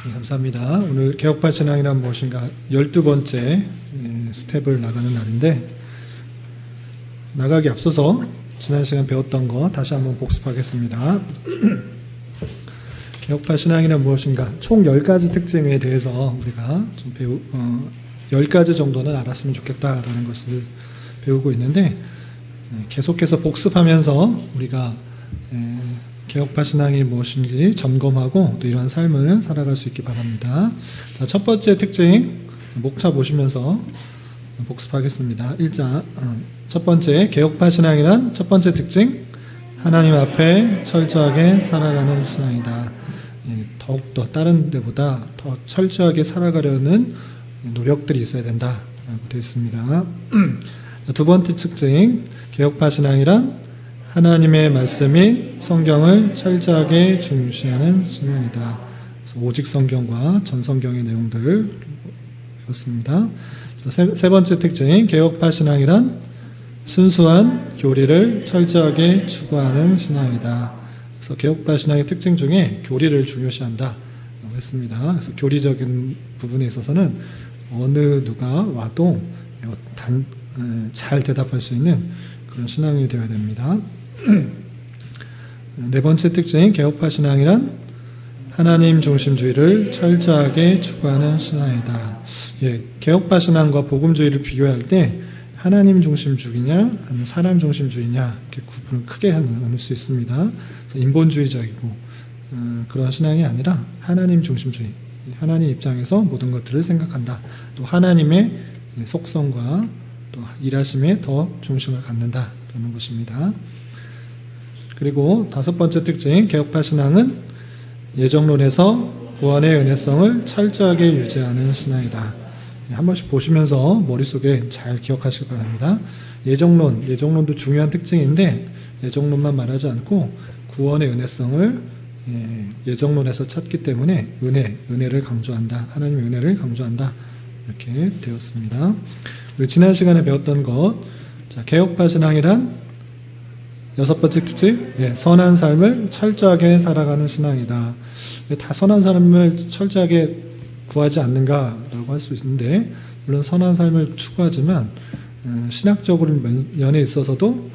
네, 감사합니다. 오늘 개혁파신앙이란 무엇인가 12번째 스텝을 나가는 날인데, 나가기 앞서서 지난 시간 배웠던 거 다시 한번 복습하겠습니다. 개혁파신앙이란 무엇인가 총 10가지 특징에 대해서 우리가 좀 10가지 정도는 알았으면 좋겠다라는 것을 배우고 있는데, 계속해서 복습하면서 우리가 개혁파 신앙이 무엇인지 점검하고 또 이러한 삶을 살아갈 수 있기 바랍니다. 자, 첫 번째 특징 목차 보시면서 복습하겠습니다. 1장 첫 번째 개혁파 신앙이란 첫 번째 특징, 하나님 앞에 철저하게 살아가는 신앙이다. 더욱더 다른 데보다 더 철저하게 살아가려는 노력들이 있어야 된다라고 되어 있습니다. 두 번째 특징, 개혁파 신앙이란 하나님의 말씀인 성경을 철저하게 중시하는 신앙이다. 그래서 오직 성경과 전 성경의 내용들을 배웠습니다. 세 번째 특징, 개혁파 신앙이란 순수한 교리를 철저하게 추구하는 신앙이다. 그래서 개혁파 신앙의 특징 중에 교리를 중요시한다고 했습니다. 그래서 교리적인 부분에 있어서는 어느 누가 와도 잘 대답할 수 있는 그런 신앙이 되어야 됩니다. 네 번째 특징, 개혁파 신앙이란 하나님 중심주의를 철저하게 추구하는 신앙이다. 개혁파 신앙과 복음주의를 비교할 때 하나님 중심주의냐 아니면 사람 중심주의냐 이렇게 구분을 크게 나눌 수 있습니다. 그래서 인본주의적이고 그런 신앙이 아니라 하나님 중심주의, 하나님 입장에서 모든 것들을 생각한다. 또 하나님의 속성과 또 일하심에 더 중심을 갖는다라는 것입니다. 그리고 다섯 번째 특징, 개혁파 신앙은 예정론에서 구원의 은혜성을 철저하게 유지하는 신앙이다. 한 번씩 보시면서 머릿속에 잘 기억하시기 바랍니다. 예정론도 중요한 특징인데 예정론만 말하지 않고 구원의 은혜성을 예정론에서 찾기 때문에 은혜를 강조한다. 하나님의 은혜를 강조한다. 이렇게 되었습니다. 그리고 지난 시간에 배웠던 것, 개혁파 신앙이란 여섯 번째 특징, 선한 삶을 철저하게 살아가는 신앙이다. 다 선한 삶을 철저하게 구하지 않는가라고 할 수 있는데, 물론 선한 삶을 추구하지만 신학적으로 면에 있어서도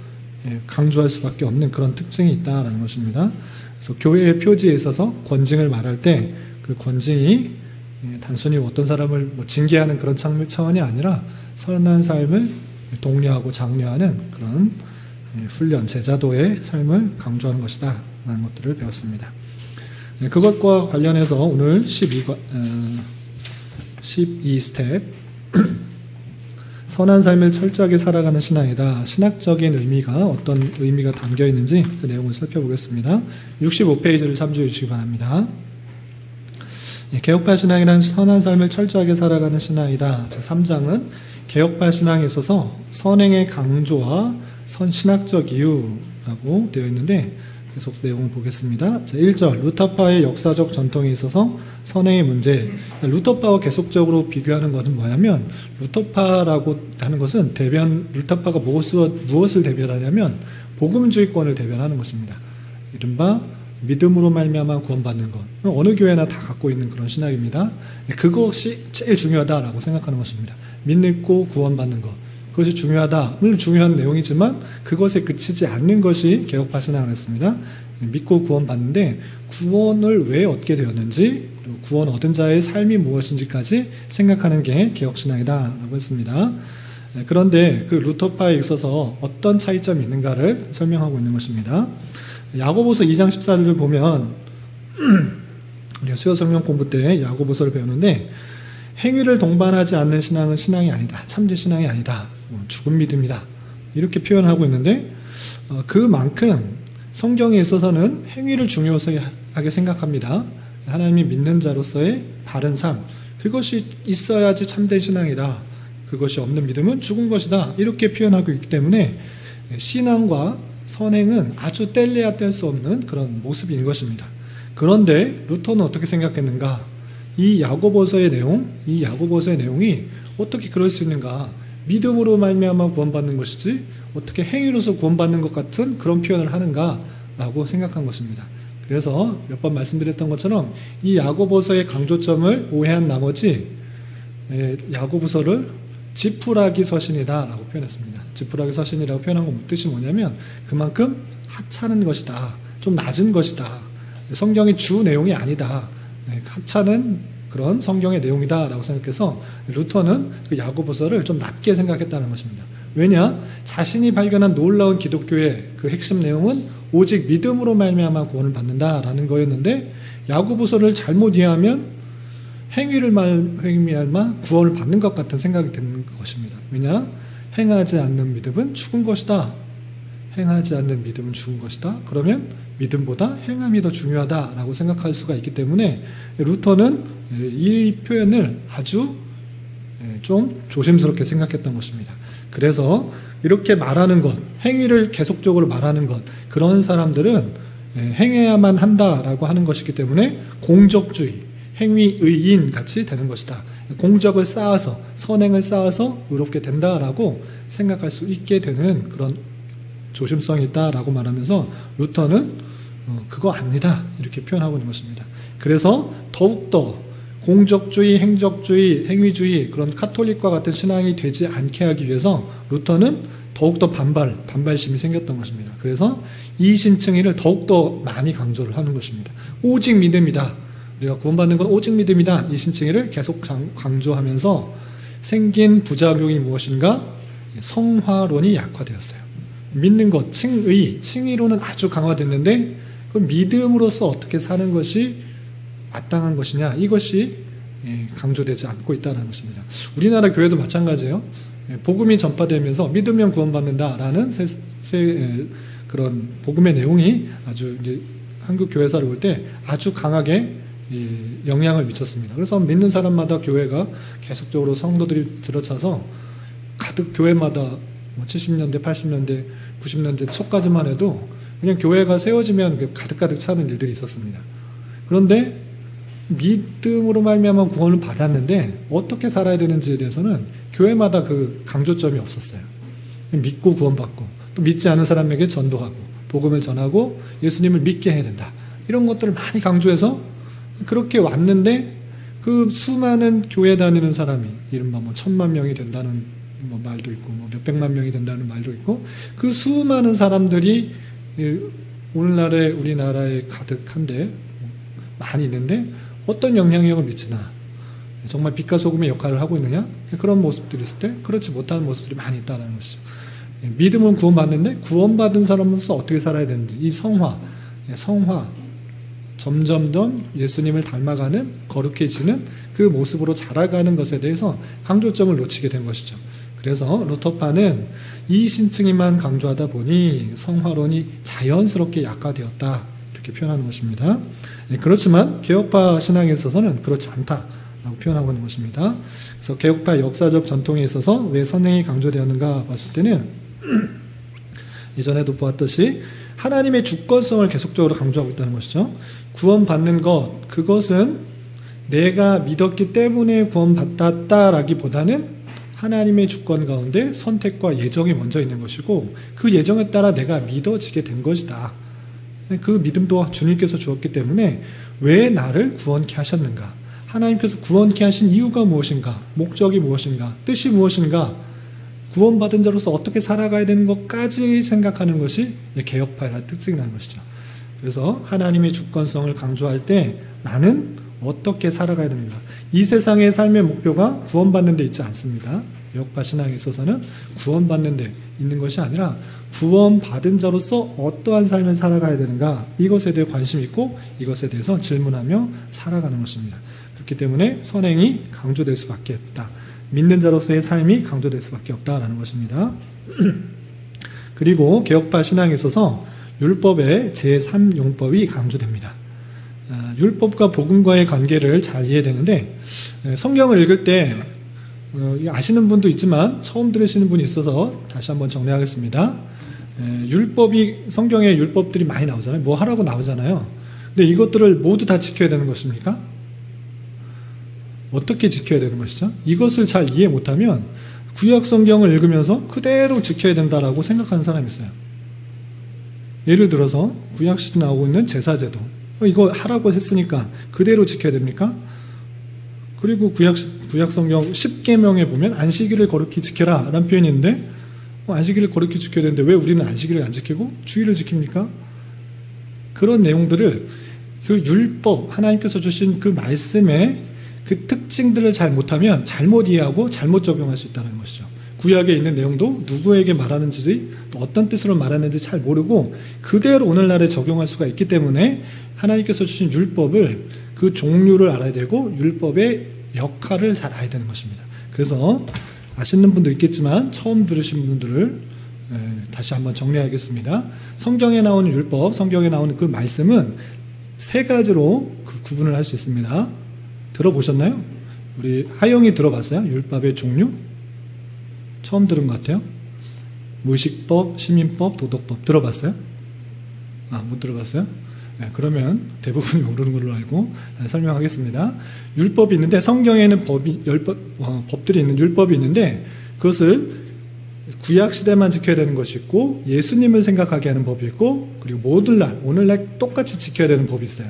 강조할 수밖에 없는 그런 특징이 있다라는 것입니다. 그래서 교회의 표지에 있어서 권징을 말할 때 그 권징이 단순히 어떤 사람을 징계하는 그런 차원이 아니라 선한 삶을 독려하고 장려하는 그런 훈련, 제자도의 삶을 강조하는 것이다 라는 것들을 배웠습니다. 그것과 관련해서 오늘 12스텝 선한 삶을 철저하게 살아가는 신앙이다. 신학적인 의미가 어떤 의미가 담겨 있는지 그 내용을 살펴보겠습니다. 65페이지를 참조해 주시기 바랍니다. 개혁파 신앙이란 선한 삶을 철저하게 살아가는 신앙이다. 3장은 개혁파 신앙에 있어서 선행의 강조와 신학적 이유라고 되어 있는데 계속 내용을 보겠습니다. 1절, 루터파의 역사적 전통에 있어서 선행의 문제. 루터파와 계속적으로 비교하는 것은 뭐냐면, 루터파라고 하는 것은 루터파가 무엇을 대변하냐면 복음주의권을 대변하는 것입니다. 이른바 믿음으로 말미암아 구원받는 것. 어느 교회나 다 갖고 있는 그런 신학입니다. 그것이 제일 중요하다라고 생각하는 것입니다. 믿고 구원받는 것. 그것이 중요하다. 물론 중요한 내용이지만 그것에 그치지 않는 것이 개혁파 신앙을 했습니다. 믿고 구원받는데 구원을 왜 얻게 되었는지, 그리고 구원 얻은 자의 삶이 무엇인지까지 생각하는 게 개혁신앙이다라고 했습니다. 그런데 그 루터파에 있어서 어떤 차이점이 있는가를 설명하고 있는 것입니다. 야고보서 2장 14절을 보면 우리가 수요 성경 공부 때 야고보서를 배우는데, 행위를 동반하지 않는 신앙은 신앙이 아니다. 참된 신앙이 아니다. 죽은 믿음이다. 이렇게 표현하고 있는데, 그만큼 성경에 있어서는 행위를 중요하게 생각합니다. 하나님이 믿는 자로서의 바른 삶, 그것이 있어야지 참된 신앙이다. 그것이 없는 믿음은 죽은 것이다. 이렇게 표현하고 있기 때문에 신앙과 선행은 아주 뗄래야 뗄 수 없는 그런 모습인 것입니다. 그런데 루터는 어떻게 생각했는가? 이 야고보서의 내용이 어떻게 그럴 수 있는가? 믿음으로 말미암아 구원받는 것이지 어떻게 행위로서 구원받는 것 같은 그런 표현을 하는가라고 생각한 것입니다. 그래서 몇 번 말씀드렸던 것처럼 이 야고보서의 강조점을 오해한 나머지 야고보서를 지푸라기 서신이다 라고 표현했습니다. 지푸라기 서신이라고 표현한 뜻이 뭐냐면 그만큼 하찮은 것이다, 좀 낮은 것이다, 성경의 주 내용이 아니다, 하찮은 그런 성경의 내용이다 라고 생각해서 루터는 그 야고보서를 좀 낮게 생각했다는 것입니다. 왜냐? 자신이 발견한 놀라운 기독교의 그 핵심 내용은 오직 믿음으로 말미암아 구원을 받는다라는 거였는데 야고보서를 잘못 이해하면 행위를 말미암아 구원을 받는 것 같은 생각이 드는 것입니다. 왜냐? 행하지 않는 믿음은 죽은 것이다. 행하지 않는 믿음은 죽은 것이다. 그러면 믿음보다 행함이 더 중요하다라고 생각할 수가 있기 때문에 루터는 이 표현을 아주 좀 조심스럽게 생각했던 것입니다. 그래서 이렇게 말하는 것, 행위를 계속적으로 말하는 것, 그런 사람들은 행해야만 한다라고 하는 것이기 때문에 공적주의, 행위의인 같이 되는 것이다. 공적을 쌓아서, 선행을 쌓아서 의롭게 된다라고 생각할 수 있게 되는 그런 조심성이 있다라고 말하면서 루터는 그거 아니다 이렇게 표현하고 있는 것입니다. 그래서 더욱더 공적주의, 행적주의, 행위주의 그런 카톨릭과 같은 신앙이 되지 않게 하기 위해서 루터는 더욱더 반발심이 생겼던 것입니다. 그래서 이신층의를 더욱더 많이 강조를 하는 것입니다. 오직 믿음이다. 우리가 구원받는 건 오직 믿음이다. 이신층의를 계속 강조하면서 생긴 부작용이 무엇인가? 성화론이 약화되었어요. 믿는 것, 칭의로는 아주 강화됐는데 그 믿음으로서 어떻게 사는 것이 마땅한 것이냐, 이것이 강조되지 않고 있다는 것입니다. 우리나라 교회도 마찬가지예요. 복음이 전파되면서 믿으면 구원받는다라는 그런 복음의 내용이 아주 이제 한국 교회사를 볼 때 아주 강하게 영향을 미쳤습니다. 그래서 믿는 사람마다 교회가 계속적으로 성도들이 들어차서 가득 교회마다 70년대, 80년대, 90년대 초까지만 해도 그냥 교회가 세워지면 가득가득 차는 일들이 있었습니다. 그런데 믿음으로 말미암아 구원을 받았는데 어떻게 살아야 되는지에 대해서는 교회마다 그 강조점이 없었어요. 믿고 구원받고 또 믿지 않은 사람에게 전도하고 복음을 전하고 예수님을 믿게 해야 된다. 이런 것들을 많이 강조해서 그렇게 왔는데 그 수많은 교회 다니는 사람이 이른바 1000만 명이 된다는 말도 있고 몇백만 명이 된다는 말도 있고 그 수많은 사람들이 오늘날의 우리나라에 가득한데 많이 있는데 어떤 영향력을 미치나, 정말 빛과 소금의 역할을 하고 있느냐, 그런 모습들이 있을 때 그렇지 못하는 모습들이 많이 있다는 것이죠. 믿음은 구원받는데 구원받은 사람으로서 어떻게 살아야 되는지, 이 성화 점점점 예수님을 닮아가는 거룩해지는 그 모습으로 자라가는 것에 대해서 강조점을 놓치게 된 것이죠. 그래서 루터파는 이 신층이만 강조하다 보니 성화론이 자연스럽게 약화되었다 이렇게 표현하는 것입니다. 그렇지만 개혁파 신앙에 있어서는 그렇지 않다라고 표현하고 있는 것입니다. 그래서 개혁파 역사적 전통에 있어서 왜 선행이 강조되었는가 봤을 때는 이전에도 보았듯이 하나님의 주권성을 계속적으로 강조하고 있다는 것이죠. 구원받는 것, 그것은 내가 믿었기 때문에 구원받았다라기보다는 하나님의 주권 가운데 선택과 예정이 먼저 있는 것이고 그 예정에 따라 내가 믿어지게 된 것이다. 그 믿음도 주님께서 주었기 때문에 왜 나를 구원케 하셨는가? 하나님께서 구원케 하신 이유가 무엇인가? 목적이 무엇인가? 뜻이 무엇인가? 구원받은 자로서 어떻게 살아가야 되는 것까지 생각하는 것이 개혁파의 특징이라는 것이죠. 그래서 하나님의 주권성을 강조할 때 나는 어떻게 살아가야 됩니까? 이 세상의 삶의 목표가 구원받는 데 있지 않습니다. 개혁파 신앙에 있어서는 구원받는 데 있는 것이 아니라 구원받은 자로서 어떠한 삶을 살아가야 되는가, 이것에 대해 관심이 있고 이것에 대해서 질문하며 살아가는 것입니다. 그렇기 때문에 선행이 강조될 수밖에 없다. 믿는 자로서의 삶이 강조될 수밖에 없다라는 것입니다. 그리고 개혁파 신앙에 있어서 율법의 제3용법이 강조됩니다. 율법과 복음과의 관계를 잘 이해되는데 성경을 읽을 때 아시는 분도 있지만 처음 들으시는 분이 있어서 다시 한번 정리하겠습니다. 성경에 율법들이 많이 나오잖아요. 뭐 하라고 나오잖아요. 근데 이것들을 모두 다 지켜야 되는 것입니까? 어떻게 지켜야 되는 것이죠? 이것을 잘 이해 못하면 구약 성경을 읽으면서 그대로 지켜야 된다라고 생각하는 사람이 있어요. 예를 들어서 구약 시대 나오고 있는 제사제도, 이거 하라고 했으니까 그대로 지켜야 됩니까? 그리고 구약 성경 10계명에 보면 안식일을 거룩히 지켜라 라는 표현이 있는데 안식일을 거룩히 지켜야 되는데 왜 우리는 안식일을 안 지키고 주일을 지킵니까? 그런 내용들을 그 율법, 하나님께서 주신 그 말씀의 그 특징들을 잘 못하면 잘못 이해하고 잘못 적용할 수 있다는 것이죠. 구약에 있는 내용도 누구에게 말하는지 또 어떤 뜻으로 말하는지 잘 모르고 그대로 오늘날에 적용할 수가 있기 때문에 하나님께서 주신 율법을 그 종류를 알아야 되고 율법의 역할을 잘 알아야 되는 것입니다. 그래서 아시는 분도 있겠지만 처음 들으신 분들을 다시 한번 정리하겠습니다. 성경에 나오는 율법, 성경에 나오는 그 말씀은 세 가지로 구분을 할 수 있습니다. 들어보셨나요? 우리 하영이 들어봤어요? 율법의 종류? 처음 들은 것 같아요. 무식법, 시민법, 도덕법 들어봤어요? 못 들어봤어요? 네, 그러면 대부분이 모르는 걸로 알고 설명하겠습니다. 율법이 있는데 성경에는 법들이 있는 율법이 있는데 그것을 구약 시대만 지켜야 되는 것이 있고 예수님을 생각하게 하는 법이 있고 그리고 오늘날 똑같이 지켜야 되는 법이 있어요.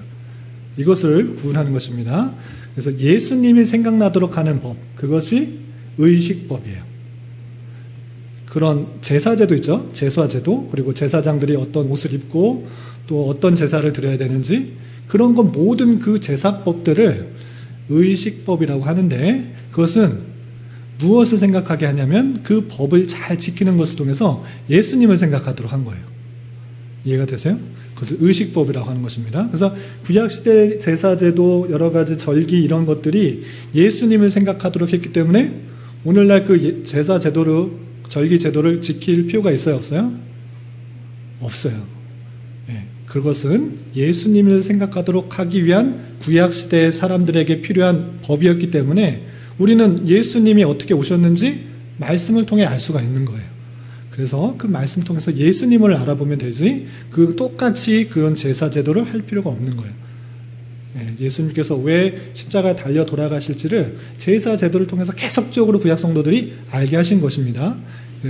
이것을 구분하는 것입니다. 그래서 예수님이 생각나도록 하는 법, 그것이 의식법이에요. 그런 제사제도 있죠. 제사제도, 그리고 제사장들이 어떤 옷을 입고 또 어떤 제사를 드려야 되는지 그런 건 모든 그 제사법들을 의식법이라고 하는데 그것은 무엇을 생각하게 하냐면 그 법을 잘 지키는 것을 통해서 예수님을 생각하도록 한 거예요. 이해가 되세요? 그것을 의식법이라고 하는 것입니다. 그래서 구약시대 제사제도 여러 가지 절기 이런 것들이 예수님을 생각하도록 했기 때문에 오늘날 그 제사제도를 절기 제도를 지킬 필요가 있어요? 없어요? 없어요. 예, 그것은 예수님을 생각하도록 하기 위한 구약시대 사람들에게 필요한 법이었기 때문에 우리는 예수님이 어떻게 오셨는지 말씀을 통해 알 수가 있는 거예요. 그래서 그 말씀 통해서 예수님을 알아보면 되지 똑같이 그런 제사 제도를 할 필요가 없는 거예요. 예수님께서 왜 십자가에 달려 돌아가실지를 제사 제도를 통해서 계속적으로 구약 성도들이 알게 하신 것입니다.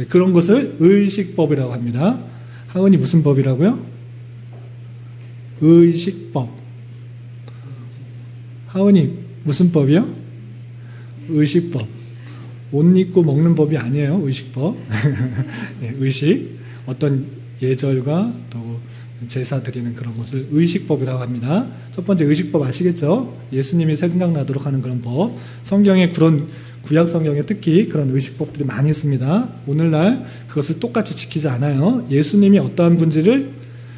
그런 것을 의식법이라고 합니다. 하은이 무슨 법이라고요? 의식법. 하은이 무슨 법이요? 의식법. 옷 입고 먹는 법이 아니에요. 의식법. 의식. 어떤 예절과 또 제사 드리는 그런 것을 의식법이라고 합니다. 첫 번째 의식법 아시겠죠? 예수님이 생각나도록 하는 그런 법. 성경에 그런 구약 성경에 특히 그런 의식법들이 많이 있습니다. 오늘날 그것을 똑같이 지키지 않아요. 예수님이 어떠한 분지를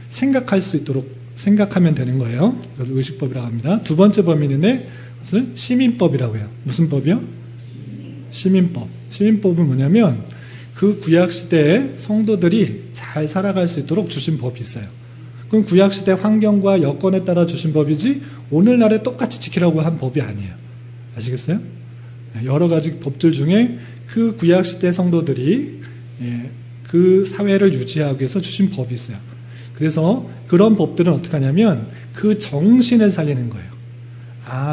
생각할 수 있도록 생각하면 되는 거예요. 그래서 의식법이라고 합니다. 두 번째 법이 있는데 그것을 시민법이라고 해요. 무슨 법이요? 시민법. 시민법은 뭐냐면 그 구약시대에 성도들이 잘 살아갈 수 있도록 주신 법이 있어요. 그럼 구약시대 환경과 여건에 따라 주신 법이지 오늘날에 똑같이 지키라고 한 법이 아니에요. 아시겠어요? 여러 가지 법들 중에 그 구약시대 성도들이 그 사회를 유지하기 위해서 주신 법이 있어요. 그래서 그런 법들은 어떻게 하냐면 그 정신을 살리는 거예요.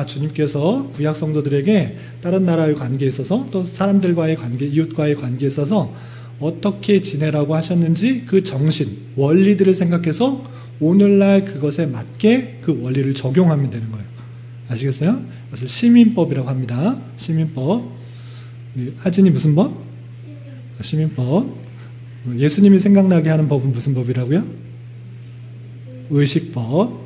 주님께서 구약 성도들에게 다른 나라의 관계에 있어서 또 사람들과의 관계, 이웃과의 관계에 있어서 어떻게 지내라고 하셨는지 그 정신, 원리들을 생각해서 오늘날 그것에 맞게 그 원리를 적용하면 되는 거예요. 아시겠어요? 그것을 시민법이라고 합니다. 시민법. 하진이 무슨 법? 시민법. 예수님이 생각나게 하는 법은 무슨 법이라고요? 의식법.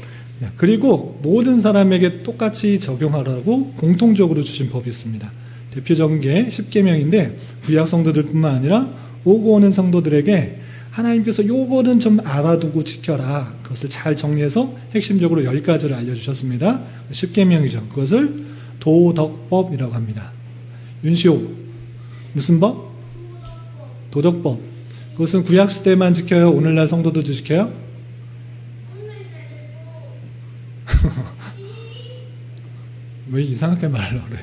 그리고 모든 사람에게 똑같이 적용하라고 공통적으로 주신 법이 있습니다. 대표적인 게 10계명인데 구약 성도들뿐만 아니라 오고 오는 성도들에게 하나님께서 요거는 좀 알아두고 지켜라. 그것을 잘 정리해서 핵심적으로 10가지를 알려주셨습니다. 10계명이죠. 그것을 도덕법이라고 합니다. 윤시호 무슨 법? 도덕법. 그것은 구약시대만 지켜요? 오늘날 성도도 지켜요? 왜 이상하게 말하려고 그래?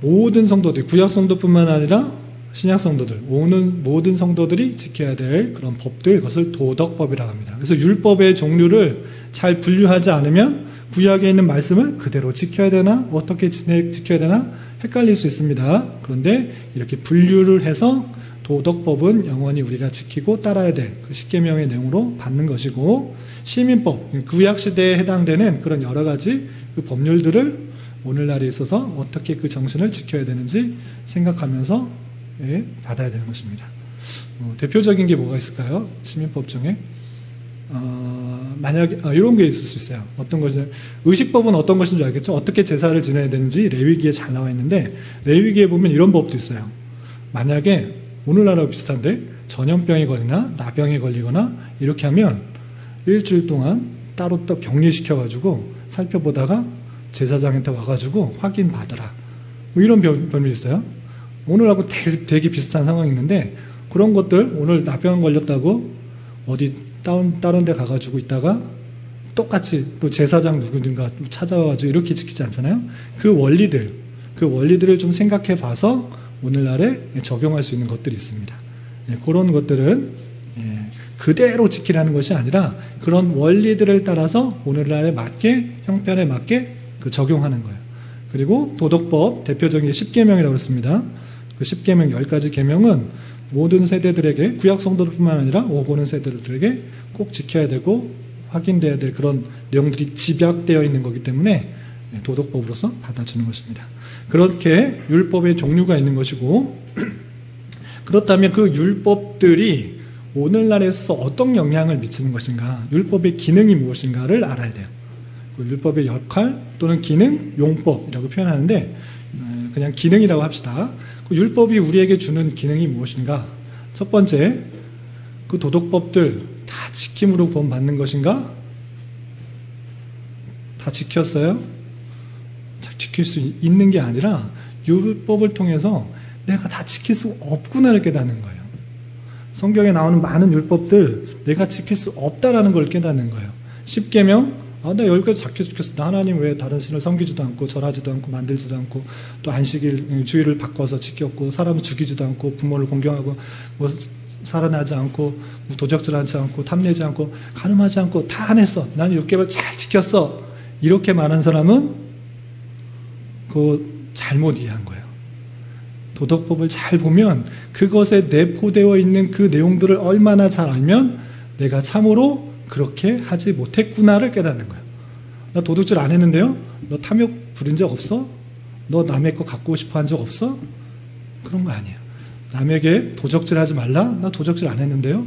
모든 성도들, 구약 성도뿐만 아니라 신약 성도들, 모든 성도들이 지켜야 될 그런 법들, 그것을 도덕법이라고 합니다. 그래서 율법의 종류를 잘 분류하지 않으면 구약에 있는 말씀을 그대로 지켜야 되나, 어떻게 지켜야 되나 헷갈릴 수 있습니다. 그런데 이렇게 분류를 해서 도덕법은 영원히 우리가 지키고 따라야 될 그 십계명의 내용으로 받는 것이고, 시민법, 구약시대에 해당되는 그런 여러 가지 그 법률들을 오늘날에 있어서 어떻게 그 정신을 지켜야 되는지 생각하면서 받아야 되는 것입니다. 대표적인 게 뭐가 있을까요? 시민법 중에 만약에 이런 게 있을 수 있어요. 어떤 것이, 의식법은 어떤 것인 줄 알겠죠? 어떻게 제사를 지내야 되는지 레위기에 잘 나와 있는데, 레위기에 보면 이런 법도 있어요. 만약에 오늘날하고 비슷한데 전염병이 걸리나 나병이 걸리거나 이렇게 하면 일주일 동안 따로 또 격리시켜가지고 살펴보다가 제사장한테 와가지고 확인받으라, 뭐 이런 법이 있어요. 오늘하고 되게 비슷한 상황이 있는데, 그런 것들, 오늘 나병 걸렸다고 어디 다른 데 가가지고 있다가 똑같이 또 제사장 누구든가 찾아와가지고 이렇게 지키지 않잖아요. 그 원리들을 좀 생각해 봐서 오늘날에 적용할 수 있는 것들이 있습니다. 그런 것들은 그대로 지키라는 것이 아니라 그런 원리들을 따라서 오늘날에 맞게, 형편에 맞게 적용하는 거예요. 그리고 도덕법, 대표적인 게 십계명이라고 했습니다. 그 십계명 10가지 계명은 모든 세대들에게, 구약 성도들뿐만 아니라 오고 오는 세대들에게 꼭 지켜야 되고 확인돼야 될 그런 내용들이 집약되어 있는 거기 때문에 도덕법으로서 받아주는 것입니다. 그렇게 율법의 종류가 있는 것이고, 그렇다면 그 율법들이 오늘날에 있어서 어떤 영향을 미치는 것인가, 율법의 기능이 무엇인가를 알아야 돼요. 그 율법의 역할 또는 기능, 용법이라고 표현하는데 그냥 기능이라고 합시다. 그 율법이 우리에게 주는 기능이 무엇인가? 첫 번째, 그 도덕법들 다 지킴으로 구원받는 것인가? 다 지켰어요? 지킬 수 있는 게 아니라 율법을 통해서 내가 다 지킬 수 없구나를 깨닫는 거예요. 성경에 나오는 많은 율법들 내가 지킬 수 없다라는 걸 깨닫는 거예요. 십계명, 나 여기까지 지켰어. 나 하나님 왜 다른 신을 섬기지도 않고 절하지도 않고 만들지도 않고 또 안식일 주일을 바꿔서 지켰고 사람을 죽이지도 않고 부모를 공경하고 뭐 살아나지 않고 뭐 도적질하지 않고 탐내지 않고 간음하지 않고 다 안 했어. 나는 6개월 잘 지켰어. 이렇게 말한 사람은 그거 잘못 이해한 거예요. 도덕법을 잘 보면 그것에 내포되어 있는 그 내용들을 얼마나 잘 알면 내가 참으로 그렇게 하지 못했구나를 깨닫는 거예요. 나 도둑질 안 했는데요? 너 탐욕 부린 적 없어? 너 남의 거 갖고 싶어 한 적 없어? 그런 거 아니에요. 남에게 도적질 하지 말라? 나 도적질 안 했는데요?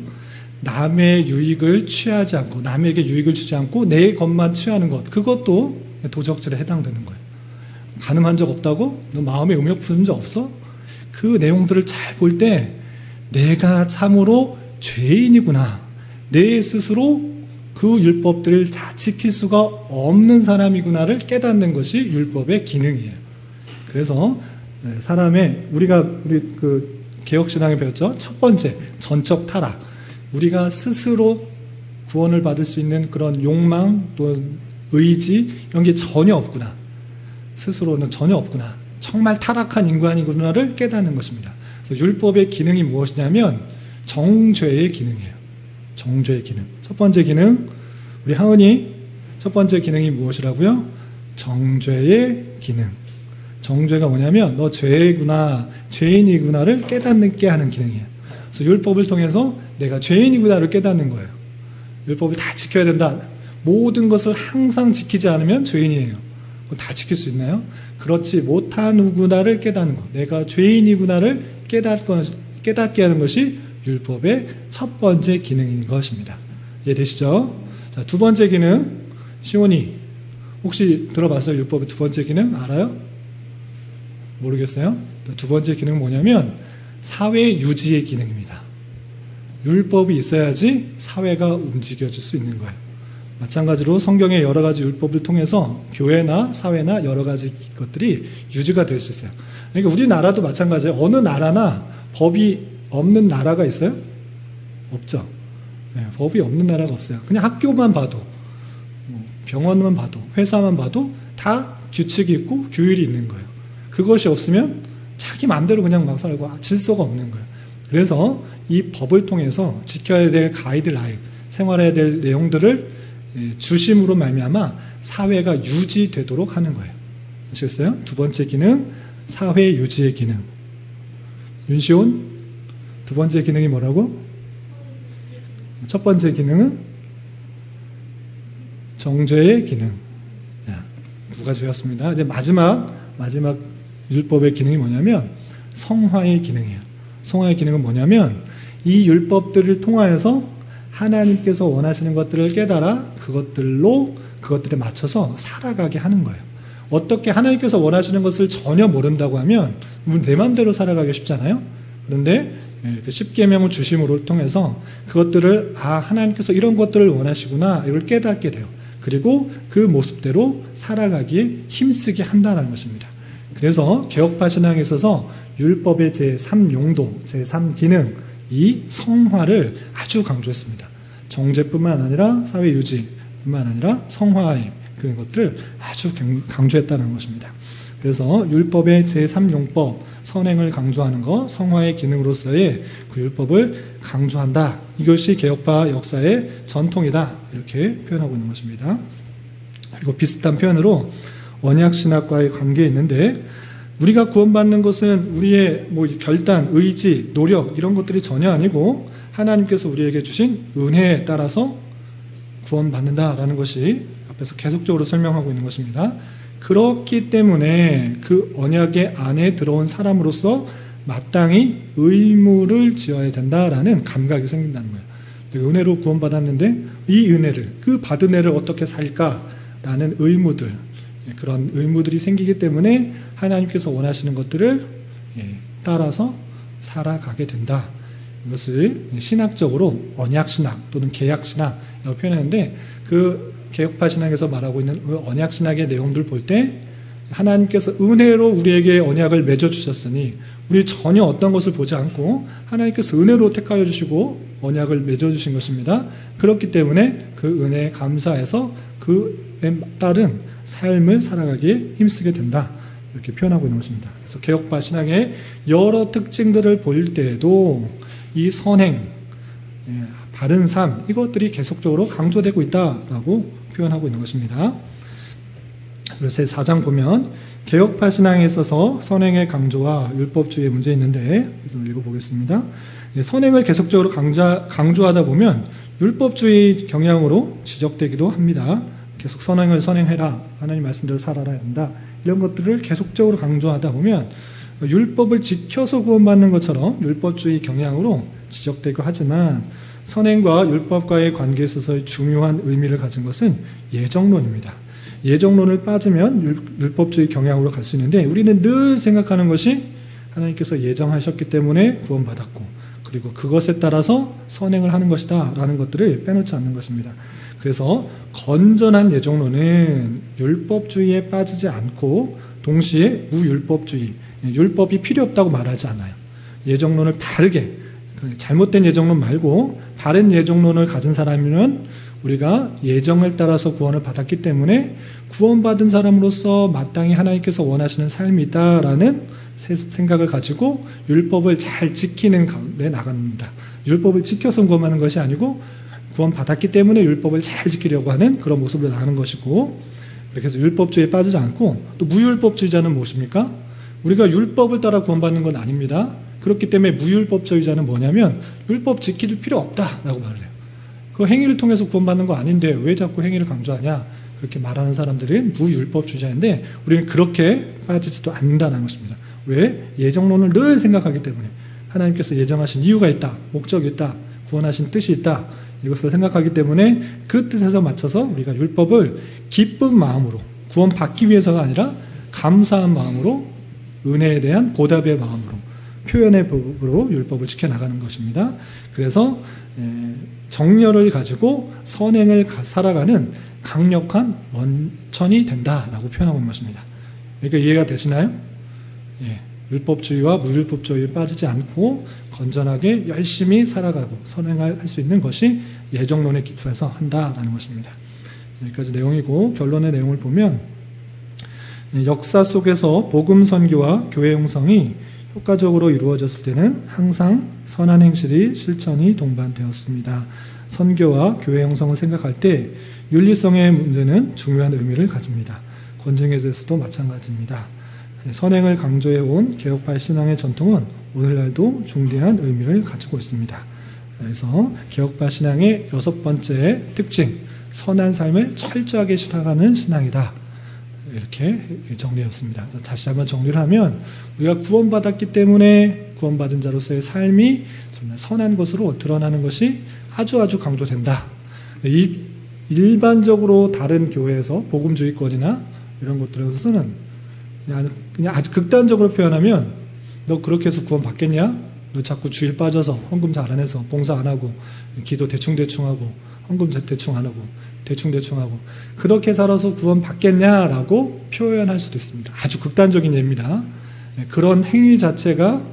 남의 유익을 취하지 않고 남에게 유익을 주지 않고 내 것만 취하는 것, 그것도 도적질에 해당되는 거예요. 간음한 적 없다고? 너 마음에 음욕 부린 적 없어? 그 내용들을 잘 볼 때 내가 참으로 죄인이구나, 내 스스로 그 율법들을 다 지킬 수가 없는 사람이구나를 깨닫는 것이 율법의 기능이에요. 그래서 우리 그 개혁신앙에 배웠죠. 첫 번째, 전적 타락. 우리가 스스로 구원을 받을 수 있는 그런 욕망 또 의지 이런 게 전혀 없구나. 스스로는 전혀 없구나. 정말 타락한 인간이구나를 깨닫는 것입니다. 그래서 율법의 기능이 무엇이냐면 정죄의 기능이에요. 정죄의 기능. 첫 번째 기능, 우리 하은이 첫 번째 기능이 무엇이라고요? 정죄의 기능. 정죄가 뭐냐면 너 죄구나, 죄인이구나를 깨닫게 하는 기능이에요. 그래서 율법을 통해서 내가 죄인이구나를 깨닫는 거예요. 율법을 다 지켜야 된다. 모든 것을 항상 지키지 않으면 죄인이에요. 그거 다 지킬 수 있나요? 그렇지 못하는구나를 깨닫는 것. 내가 죄인이구나를 깨닫게 하는 것이 율법의 첫 번째 기능인 것입니다. 이해되시죠? 자, 두 번째 기능, 시온이 혹시 들어봤어요? 율법의 두 번째 기능 알아요? 모르겠어요? 두 번째 기능은 뭐냐면 사회 유지의 기능입니다. 율법이 있어야지 사회가 움직여질 수 있는 거예요. 마찬가지로 성경의 여러 가지 율법을 통해서 교회나 사회나 여러 가지 것들이 유지가 될 수 있어요. 그러니까 우리나라도 마찬가지예요. 어느 나라나 법이 없는 나라가 있어요? 없죠. 네, 법이 없는 나라가 없어요. 그냥 학교만 봐도, 병원만 봐도, 회사만 봐도 다 규칙이 있고 규율이 있는 거예요. 그것이 없으면 자기 마음대로 그냥 막 살고 질서가 없는 거예요. 그래서 이 법을 통해서 지켜야 될 가이드라인, 생활해야 될 내용들을 주심으로 말미암아 사회가 유지되도록 하는 거예요. 아시겠어요? 두 번째 기능, 사회 유지의 기능. 윤시온, 두 번째 기능이 뭐라고? 첫 번째 기능은 정죄의 기능. 두 가지 배웠습니다. 이제 마지막 율법의 기능이 뭐냐면 성화의 기능이에요. 성화의 기능은 뭐냐면 이 율법들을 통하여서 하나님께서 원하시는 것들을 깨달아 그것들에 맞춰서 살아가게 하는 거예요. 어떻게 하나님께서 원하시는 것을 전혀 모른다고 하면 내 마음대로 살아가기 쉽잖아요. 그런데 그 십계명을 주심으로 통해서 그것들을 하나님께서 이런 것들을 원하시구나 이걸 깨닫게 돼요. 그리고 그 모습대로 살아가기에 힘쓰게 한다는 것입니다. 그래서 개혁파 신앙에 있어서 율법의 제3용도, 제3기능, 이 성화를 아주 강조했습니다. 정죄뿐만 아니라 사회유지뿐만 아니라 성화의 그것들을 아주 강조했다는 것입니다. 그래서 율법의 제3용법, 선행을 강조하는 것, 성화의 기능으로서의 그 율법을 강조한다. 이것이 개혁파 역사의 전통이다. 이렇게 표현하고 있는 것입니다. 그리고 비슷한 표현으로 언약신학과의 관계에 있는데 우리가 구원받는 것은 우리의 결단, 의지, 노력 이런 것들이 전혀 아니고 하나님께서 우리에게 주신 은혜에 따라서 구원받는다라는 것이 앞에서 계속적으로 설명하고 있는 것입니다. 그렇기 때문에 그 언약의 안에 들어온 사람으로서 마땅히 의무를 지어야 된다라는 감각이 생긴다는 거예요. 내가 은혜로 구원받았는데 이 은혜를, 그 받은 은혜를 어떻게 살까라는 의무들, 그런 의무들이 생기기 때문에 하나님께서 원하시는 것들을 따라서 살아가게 된다. 이것을 신학적으로 언약신학 또는 계약신학이라고 표현하는데 그 개혁파 신학에서 말하고 있는 언약신학의 내용들 볼 때 하나님께서 은혜로 우리에게 언약을 맺어주셨으니 우리 전혀 어떤 것을 보지 않고 하나님께서 은혜로 택하여 주시고 언약을 맺어주신 것입니다. 그렇기 때문에 그 은혜에 감사해서 그에 따른 삶을 살아가기에 힘쓰게 된다. 이렇게 표현하고 있는 것입니다. 그래서 개혁파 신학의 여러 특징들을 볼 때에도 이 선행, 바른 삶 이것들이 계속적으로 강조되고 있다라고 표현하고 있는 것입니다. 그래서 4장 보면 개혁파 신앙에 있어서 선행의 강조와 율법주의의 문제 있는데 그래서 읽어보겠습니다. 선행을 계속적으로 강조하다 보면 율법주의 경향으로 지적되기도 합니다. 계속 선행해라. 하나님 말씀대로 살아야 된다. 이런 것들을 계속적으로 강조하다 보면 율법을 지켜서 구원받는 것처럼 율법주의 경향으로 지적되고 하지만 선행과 율법과의 관계에 있어서 중요한 의미를 가진 것은 예정론입니다. 예정론을 빠지면 율법주의 경향으로 갈 수 있는데 우리는 늘 생각하는 것이 하나님께서 예정하셨기 때문에 구원받았고 그리고 그것에 따라서 선행을 하는 것이다 라는 것들을 빼놓지 않는 것입니다. 그래서 건전한 예정론은 율법주의에 빠지지 않고 동시에 무율법주의, 율법이 필요 없다고 말하지 않아요. 예정론을 바르게, 잘못된 예정론 말고 바른 예정론을 가진 사람이면 우리가 예정을 따라서 구원을 받았기 때문에 구원받은 사람으로서 마땅히 하나님께서 원하시는 삶이 있다라는 생각을 가지고 율법을 잘 지키는 가운데 나갑니다. 율법을 지켜서 구원하는 것이 아니고 구원받았기 때문에 율법을 잘 지키려고 하는 그런 모습으로 나가는 것이고 이렇게 해서 율법주의에 빠지지 않고 또 무율법주의자는 무엇입니까? 우리가 율법을 따라 구원받는 건 아닙니다. 그렇기 때문에 무율법주의자는 뭐냐면 율법 지킬 필요 없다라고 말을 해요. 그 행위를 통해서 구원받는 거 아닌데 왜 자꾸 행위를 강조하냐 그렇게 말하는 사람들은 무율법주의자인데 우리는 그렇게 빠지지도 않는다는 것입니다. 왜? 예정론을 늘 생각하기 때문에 하나님께서 예정하신 이유가 있다, 목적이 있다, 구원하신 뜻이 있다 이것을 생각하기 때문에 그 뜻에서 맞춰서 우리가 율법을 기쁜 마음으로 구원받기 위해서가 아니라 감사한 마음으로 은혜에 대한 보답의 마음으로 표현의 법으로 율법을 지켜나가는 것입니다. 그래서 정열을 가지고 선행을 살아가는 강력한 원천이 된다라고 표현하고 있는 것입니다. 그러니까 이해가 되시나요? 율법주의와 무율법주의에 빠지지 않고 건전하게 열심히 살아가고 선행할 수 있는 것이 예정론에 기초해서 한다라는 것입니다. 여기까지 내용이고 결론의 내용을 보면 역사 속에서 복음 선교와 교회 형성이 효과적으로 이루어졌을 때는 항상 선한 행실이 실천이 동반되었습니다. 선교와 교회 형성을 생각할 때 윤리성의 문제는 중요한 의미를 가집니다. 권징에 대해서도 마찬가지입니다. 선행을 강조해온 개혁파의 신앙의 전통은 오늘날도 중대한 의미를 가지고 있습니다. 그래서 개혁파 신앙의 6번째 특징, 선한 삶을 철저하게 시작하는 신앙이다. 이렇게 정리했습니다. 다시 한번 정리를 하면 우리가 구원받았기 때문에 구원받은 자로서의 삶이 정말 선한 것으로 드러나는 것이 아주 강조된다. 일반적으로 다른 교회에서 복음주의권이나 이런 것들에서는 그냥 아주 극단적으로 표현하면 너 그렇게 해서 구원 받겠냐? 너 자꾸 주일 빠져서 헌금 잘 안 해서 봉사 안 하고 기도 대충 하고 헌금 대충 안 하고 대충 하고 그렇게 살아서 구원 받겠냐라고 표현할 수도 있습니다. 아주 극단적인 예입니다. 그런 행위 자체가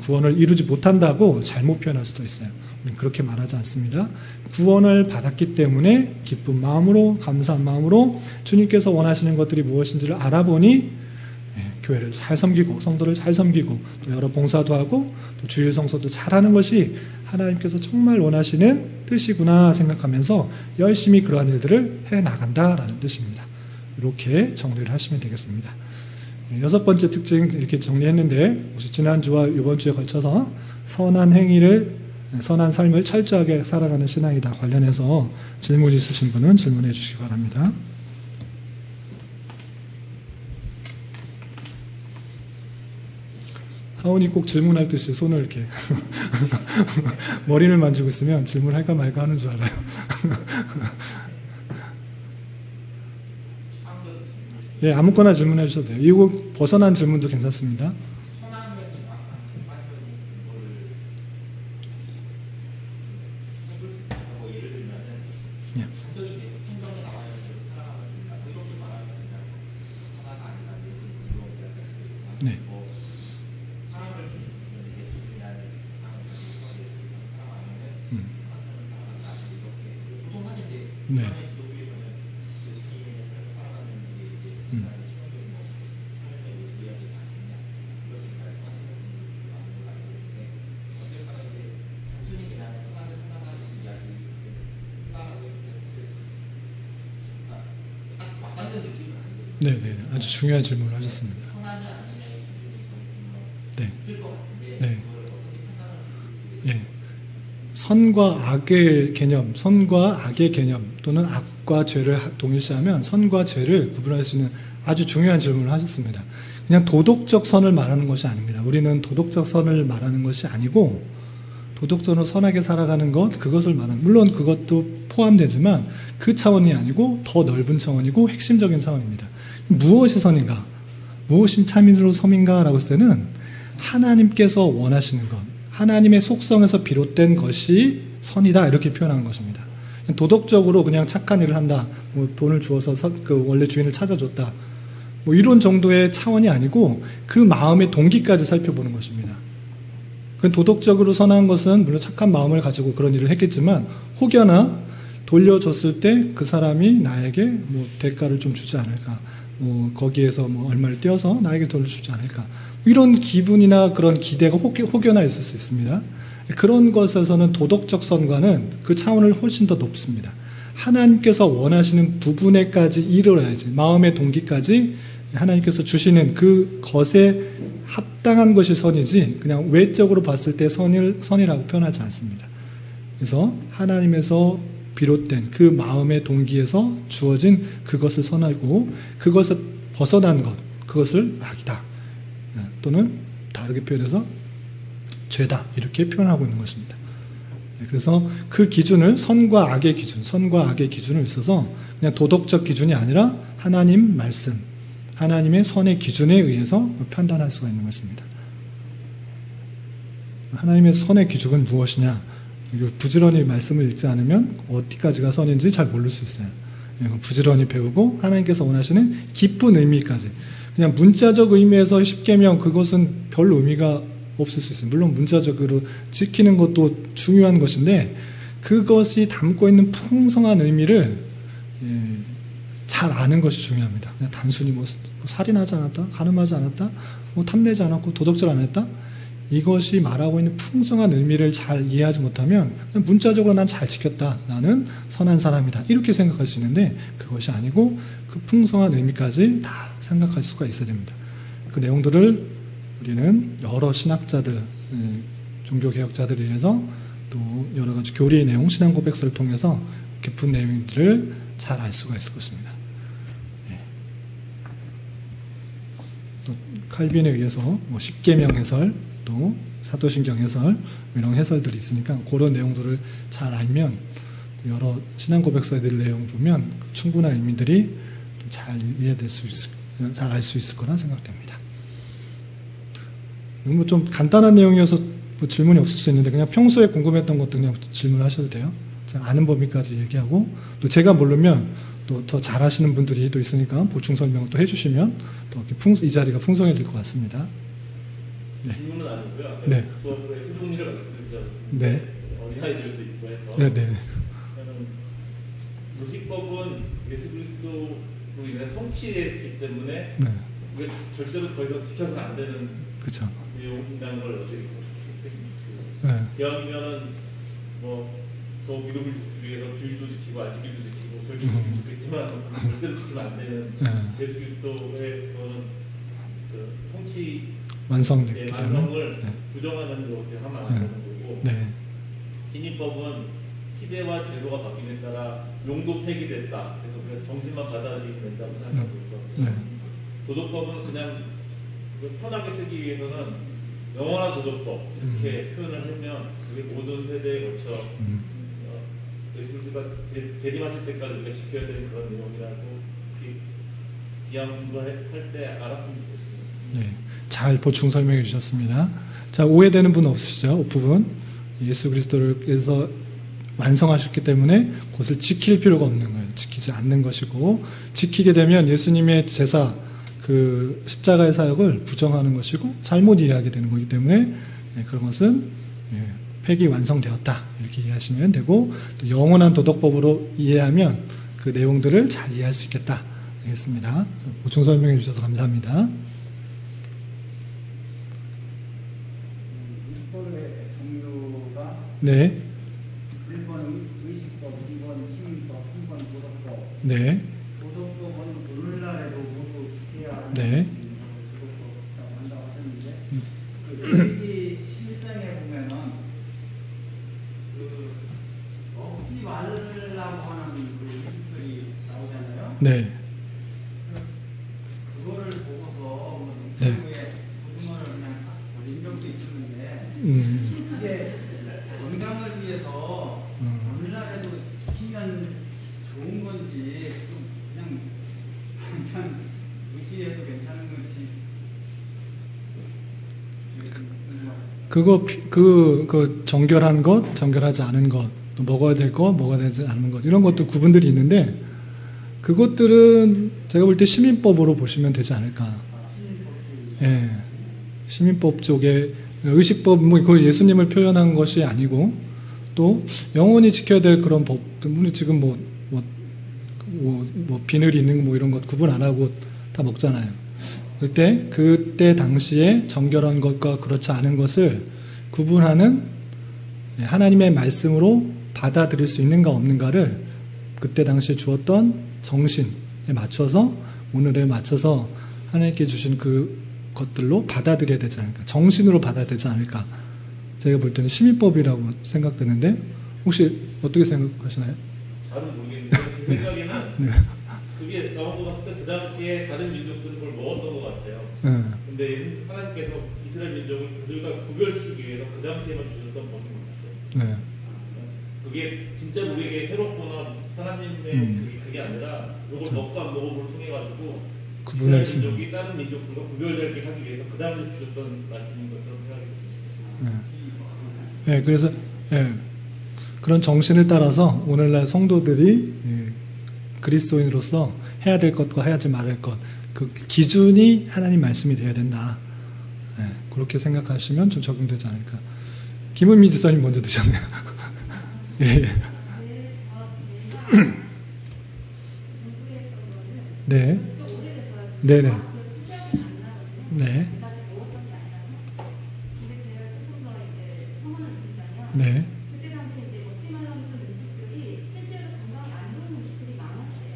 구원을 이루지 못한다고 잘못 표현할 수도 있어요. 우리는 그렇게 말하지 않습니다. 구원을 받았기 때문에 기쁜 마음으로 감사한 마음으로 주님께서 원하시는 것들이 무엇인지를 알아보니 교회를 잘 섬기고 성도를 잘 섬기고 또 여러 봉사도 하고 또 주일 성소도 잘하는 것이 하나님께서 정말 원하시는 뜻이구나 생각하면서 열심히 그러한 일들을 해나간다라는 뜻입니다. 이렇게 정리를 하시면 되겠습니다. 6번째 특징 이렇게 정리했는데 혹시 지난주와 이번 주에 걸쳐서 선한 삶을 철저하게 살아가는 신앙이다 관련해서 질문 있으신 분은 질문해 주시기 바랍니다. 하온이 꼭 질문할 듯이 손을 이렇게 머리를 만지고 있으면 질문할까 말까 하는 줄 알아요. 예, 아무거나 질문해 주셔도 돼요. 이거 벗어난 질문도 괜찮습니다. 네. 네. 네, 아주 중요한 질문을 하셨습니다. 네, 네, 예. 선과 악의 개념, 선과 악의 개념 또는 악과 죄를 동일시하면 선과 죄를 구분할 수 있는 아주 중요한 질문을 하셨습니다. 그냥 도덕적 선을 말하는 것이 아닙니다. 우리는 도덕적 선을 말하는 것이 아니고 도덕적으로 선하게 살아가는 것, 그것을 말하는, 물론 그것도 포함되지만 그 차원이 아니고 더 넓은 차원이고 핵심적인 차원입니다. 무엇이 선인가? 무엇이 참인으로 섬인가? 라고 했을 때는 하나님께서 원하시는 것, 하나님의 속성에서 비롯된 것이 선이다 이렇게 표현하는 것입니다. 도덕적으로 그냥 착한 일을 한다, 뭐 돈을 주어서 그 원래 주인을 찾아줬다, 뭐 이런 정도의 차원이 아니고 그 마음의 동기까지 살펴보는 것입니다. 그 도덕적으로 선한 것은 물론 착한 마음을 가지고 그런 일을 했겠지만 혹여나 돌려줬을 때 그 사람이 나에게 뭐 대가를 좀 주지 않을까, 뭐 거기에서 뭐 얼마를 떼어서 나에게 돈을 주지 않을까, 이런 기분이나 그런 기대가 혹여나 있을 수 있습니다. 그런 것에서는 도덕적 선과는 그 차원을 훨씬 더 높습니다. 하나님께서 원하시는 부분에까지 이르러야지, 마음의 동기까지 하나님께서 주시는 그 것에 합당한 것이 선이지 그냥 외적으로 봤을 때 선이라고 표현하지 않습니다. 그래서 하나님에서 비롯된 그 마음의 동기에서 주어진 그것을 선하고 그것을 벗어난 것, 그것을 악이다 또는 다르게 표현해서 죄다 이렇게 표현하고 있는 것입니다. 그래서 그 기준을 선과 악의 기준을 있어서 그냥 도덕적 기준이 아니라 하나님 말씀, 하나님의 선의 기준에 의해서 판단할 수가 있는 것입니다. 하나님의 선의 기준은 무엇이냐? 부지런히 말씀을 읽지 않으면 어디까지가 선인지 잘 모를 수 있어요. 부지런히 배우고 하나님께서 원하시는 깊은 의미까지, 그냥 문자적 의미에서 십계명 그것은 별 의미가 없을 수 있어요. 물론 문자적으로 지키는 것도 중요한 것인데 그것이 담고 있는 풍성한 의미를 잘 아는 것이 중요합니다. 그냥 단순히 뭐 살인하지 않았다, 간음하지 않았다, 뭐 탐내지 않았고 도덕질 안 했다, 이것이 말하고 있는 풍성한 의미를 잘 이해하지 못하면 그냥 문자적으로 난 잘 지켰다, 나는 선한 사람이다 이렇게 생각할 수 있는데 그것이 아니고 그 풍성한 의미까지 다 생각할 수가 있어야 됩니다. 그 내용들을 우리는 여러 신학자들, 종교개혁자들에 의해서 또 여러 가지 교리의 내용, 신앙 고백서를 통해서 깊은 내용들을 잘 알 수가 있을 것입니다. 예. 또 칼빈에 의해서 뭐 십계명 해설, 또 사도신경 해설 이런 해설들이 있으니까 그런 내용들을 잘 알면 여러 신앙 고백서에 대한 내용 보면 충분한 의미들이 잘 이해될 수 있을, 잘 알 수 있을 거라 생각됩니다. 뭐 좀 간단한 내용이어서 뭐 질문이 없을 수 있는데 그냥 평소에 궁금했던 것도 그냥 질문하셔도 돼요. 아는 범위까지 얘기하고 또 제가 모르면 또 더 잘하시는 분들이 또 있으니까 보충 설명을 또 해주시면 더 이 자리가 풍성해질 것 같습니다. 네. 질문은 아니고요. 네. 수업의 소중리를 말씀드렸죠. 네. 어린아이들도 있고 해서. 네, 네. 요식법은 예수 그리스도로 인해 성취했기 때문에 네. 이게 절대로 더 이상 지켜서는 안 되는 그렇죠. 내용이라는 걸 어제 네. 대학이면은 뭐 더 믿음을 지키기 위해서 주일도 지키고 안식일도 지키고 절도 지키고 있겠지만 절대로 지키면 안 되는 예수 그리스도의 그거는 그 성취 완성을 부정하는 거 이렇게 하면 안 되는 거고. 네. 신입법은 시대와 제도가 바뀌에 따라 용도 폐기됐다. 그래서 그냥 정신만 받아들이면 된다고 생각하고 있거든요. 네. 도덕법은 그냥 편하게 쓰기 위해서는 영원한 도덕법 이렇게 표현을 하면 그게 모든 세대에 걸쳐 예수 그리스도가 재림하실 때까지 우리가 지켜야 되는 그런 내용이라고 기함을 할 때 알았으면 좋겠습니다. 네. 잘 보충 설명해 주셨습니다. 자, 오해되는 분 없으시죠? 부분. 예수 그리스도께서 완성하셨기 때문에 그것을 지킬 필요가 없는 거예요. 지키지 않는 것이고, 지키게 되면 예수님의 제사, 그 십자가의 사역을 부정하는 것이고 잘못 이해하게 되는 거기 때문에 그런 것은 폐기 완성되었다 이렇게 이해하시면 되고, 또 영원한 도덕법으로 이해하면 그 내용들을 잘 이해할 수 있겠다 알겠습니다. 보충 설명해 주셔서 감사합니다. 율법의 종류가 네. 1번 의식법, 2번 시민법, 3번 도덕법. 네. 도덕법은 오늘날에도 모두 지켜야 하는 네. 도덕법이라고 한다고 하셨는데 그 레위기 11장에 보면은 그 먹지 말라고 하는 그 의식들이 나오잖아요. 네. 그거를 보고서 뭐 네. 고등어를 그냥 딱 버린 적도 있었는데 이게 건강을 위해서 오늘날에도 지키면 좋은 건지 좀 그냥 무시해도 괜찮은 건지 그 정결한 것, 정결하지 않은 것, 또 먹어야 될 것, 먹어야 되지 않는 것 이런 것도 구분들이 있는데 그것들은 제가 볼 때 시민법으로 보시면 되지 않을까. 예, 시민법 쪽에 의식법 뭐 그 예수님을 표현한 것이 아니고 또 영원히 지켜야 될 그런 법, 우리 지금 뭐 비늘이 있는 뭐 이런 것 구분 안 하고 다 먹잖아요. 그때 당시에 정결한 것과 그렇지 않은 것을 구분하는 하나님의 말씀으로 받아들일 수 있는가 없는가를 그때 당시에 주었던 정신에 맞춰서 오늘에 맞춰서 하나님께 주신 그 것들로 받아들여야 되지 않을까, 정신으로 받아야 되지 않을까. 제가 볼 때는 시민법이라고 생각되는데 혹시 어떻게 생각하시나요? 잘은 모르겠는데 제 생각에는 네. 그게 나온 것 같을 때 그 당시에 다른 민족들은 그걸 먹었던 것 같아요. 네. 근데 하나님께서 이스라엘 민족을 그들과 구별시키기 위해서 그 당시에만 주셨던 법인 것 같아요. 네. 그게 진짜 우리에게 해롭거나 하나님의 그게 아니라 이걸 먹고 안 먹어를 통해 가지고 구분할 이스라엘 수 민족이 다른 민족들과 구별되게 하기 위해서 그 당시에 주셨던 말씀인 것처럼 생각이 듭니다. 네. 네, 그래서 그런 정신을 따라서 오늘날 성도들이 그리스도인으로서 해야 될 것과 해야지 말할 것, 그 기준이 하나님 말씀이 되어야 된다. 네, 그렇게 생각하시면 좀 적용되지 않을까. 김은미 지사님 먼저 드셨네요. 예. 네. 네네. 네. 네. 그때 당시에 이제 먹지 말라는 음식들이 실제로 건강에 안 좋은 음식들이 많았어요.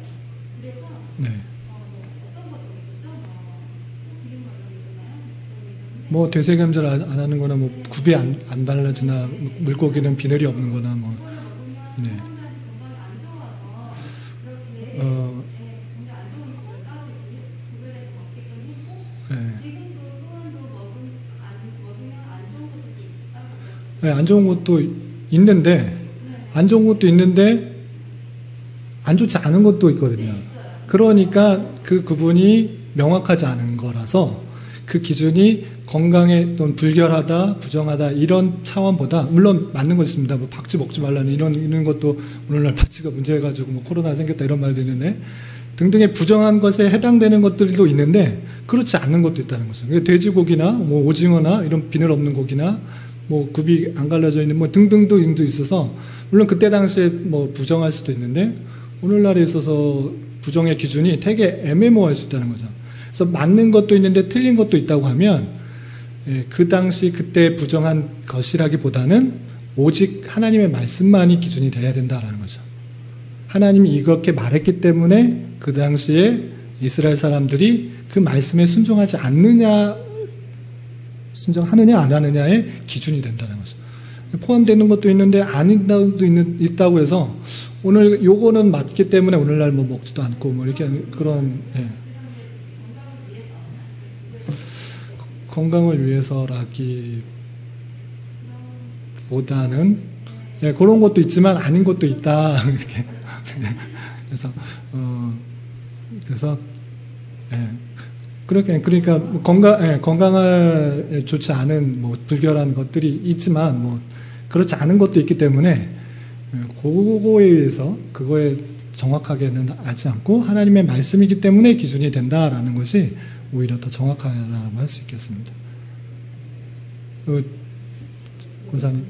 그래서 네. 어떤 것도 있었죠? 기름 같은 게 있었고 뭐 되새김질 안 하는 거나 뭐 굽이 안 달라지나 물고기는 비늘이 없는 거나 뭐 네. 네, 안 좋은 것도 있는데 안 좋은 것도 있는데 안 좋지 않은 것도 있거든요. 그러니까 그 구분이 명확하지 않은 거라서 그 기준이 건강에 또는 불결하다, 부정하다 이런 차원보다 물론 맞는 거 있습니다. 뭐 박쥐 먹지 말라는 이런 것도 오늘날 박쥐가 문제해가지고 뭐 코로나 생겼다 이런 말도 있는데 등등의 부정한 것에 해당되는 것들도 있는데 그렇지 않는 것도 있다는 거죠. 그러니까 돼지고기나 뭐 오징어나 이런 비늘 없는 고기나 뭐 굽이 안 갈라져 있는 뭐 등등도 있어서 물론 그때 당시에 뭐 부정할 수도 있는데 오늘날에 있어서 부정의 기준이 되게 애매모호할 수 있다는 거죠. 그래서 맞는 것도 있는데 틀린 것도 있다고 하면 그 당시 그때 부정한 것이라기보다는 오직 하나님의 말씀만이 기준이 돼야 된다라는 거죠. 하나님이 이렇게 말했기 때문에 그 당시에 이스라엘 사람들이 그 말씀에 순종하지 않느냐, 순종하느냐 안 하느냐의 기준이 된다는 거죠. 포함되는 것도 있는데 아니다도 있다고 해서 오늘 요거는 맞기 때문에 오늘날 뭐 먹지도 않고 뭐 이렇게 그런 건강을 위해서라기보다는 그런 것도 있지만 아닌 것도 있다 이렇게 그래서 그러니까 건강에 좋지 않은 뭐 불결한 것들이 있지만 뭐 그렇지 않은 것도 있기 때문에 그거에 의해서 그거에 정확하게는 하지 않고 하나님의 말씀이기 때문에 기준이 된다라는 것이 오히려 더 정확하다고 할 수 있겠습니다. 권사님.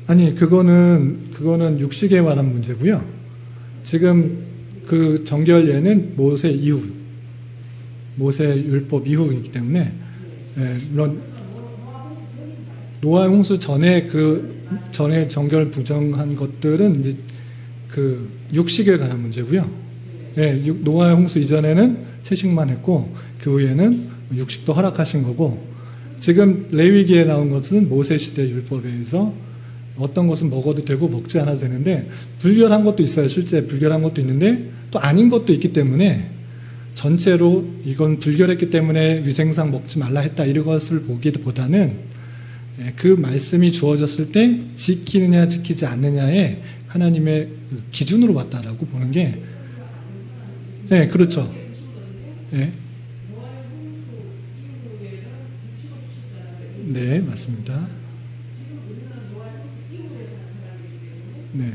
아니 그거는 육식에 관한 문제고요. 지금 그 정결례는 모세 이후, 모세 율법 이후이기 때문에 물론 노아 홍수 전에 전에 정결 부정한 것들은 이제 그 육식에 관한 문제고요. 노아 홍수 이전에는 채식만 했고 그 후에는 육식도 허락하신 거고 지금 레위기에 나온 것은 모세 시대 율법에 의해서 어떤 것은 먹어도 되고 먹지 않아도 되는데 불결한 것도 있어요. 실제 불결한 것도 있는데 또 아닌 것도 있기 때문에 전체로 이건 불결했기 때문에 위생상 먹지 말라 했다 이런 것을 보기보다는 그 말씀이 주어졌을 때 지키느냐 지키지 않느냐의 하나님의 기준으로 봤다라고 보는 게 그렇죠. 네, 맞습니다. 네.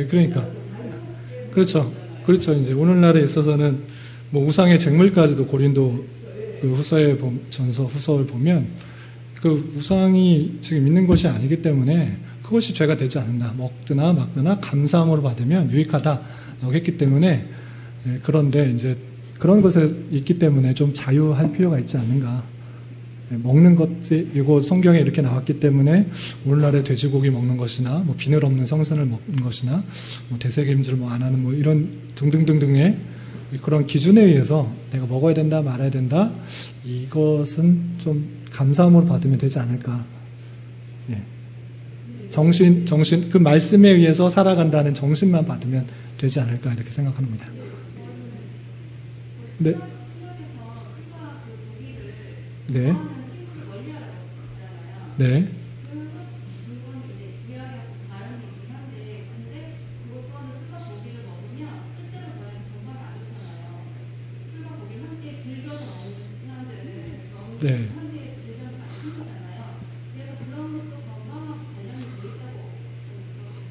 그러니까 그렇죠. 이제 오늘날에 있어서는 뭐 우상의 쟁물까지도 고린도 그 후서의 전서 후서를 보면 그 우상이 지금 있는 것이 아니기 때문에 그것이 죄가 되지 않는다. 먹거나 막거나 감사함으로 받으면 유익하다라고 했기 때문에 그런데 이제 그런 것에 있기 때문에 좀 자유할 필요가 있지 않는가. 먹는 것이 이거 성경에 이렇게 나왔기 때문에 오늘날에 돼지고기 먹는 것이나 뭐 비늘 없는 생선을 먹는 것이나 뭐 되새김질 뭐 안 하는 뭐 이런 등등등등의 그런 기준에 의해서 내가 먹어야 된다 말아야 된다 이것은 좀 감사함으로 받으면 되지 않을까. 정신 그 말씀에 의해서 살아간다는 정신만 받으면 되지 않을까 이렇게 생각합니다. 네. 네. 네. 네.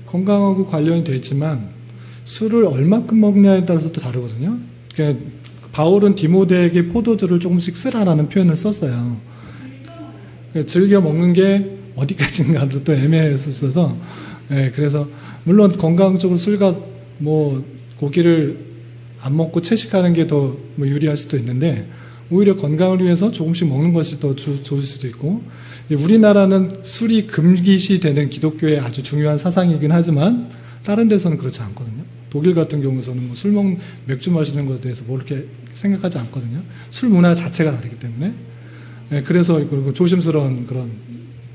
건강하고 관련이 되어 있지만 술을 얼마큼 먹냐에 따라서 또 다르거든요. 그러니까 바울은 디모데에게 포도주를 조금씩 쓰라라는 표현을 썼어요. 즐겨 먹는 게 어디까지인가도 또 애매했었어서 그래서 물론 건강적으로 술과 뭐 고기를 안 먹고 채식하는 게 더 뭐 유리할 수도 있는데 오히려 건강을 위해서 조금씩 먹는 것이 더 좋을 수도 있고 우리나라는 술이 금기시 되는 기독교의 아주 중요한 사상이긴 하지만 다른 데서는 그렇지 않거든요. 독일 같은 경우에는 뭐 맥주 마시는 것에 대해서 뭐 이렇게 생각하지 않거든요. 술 문화 자체가 다르기 때문에. 네, 그래서 조심스러운 그런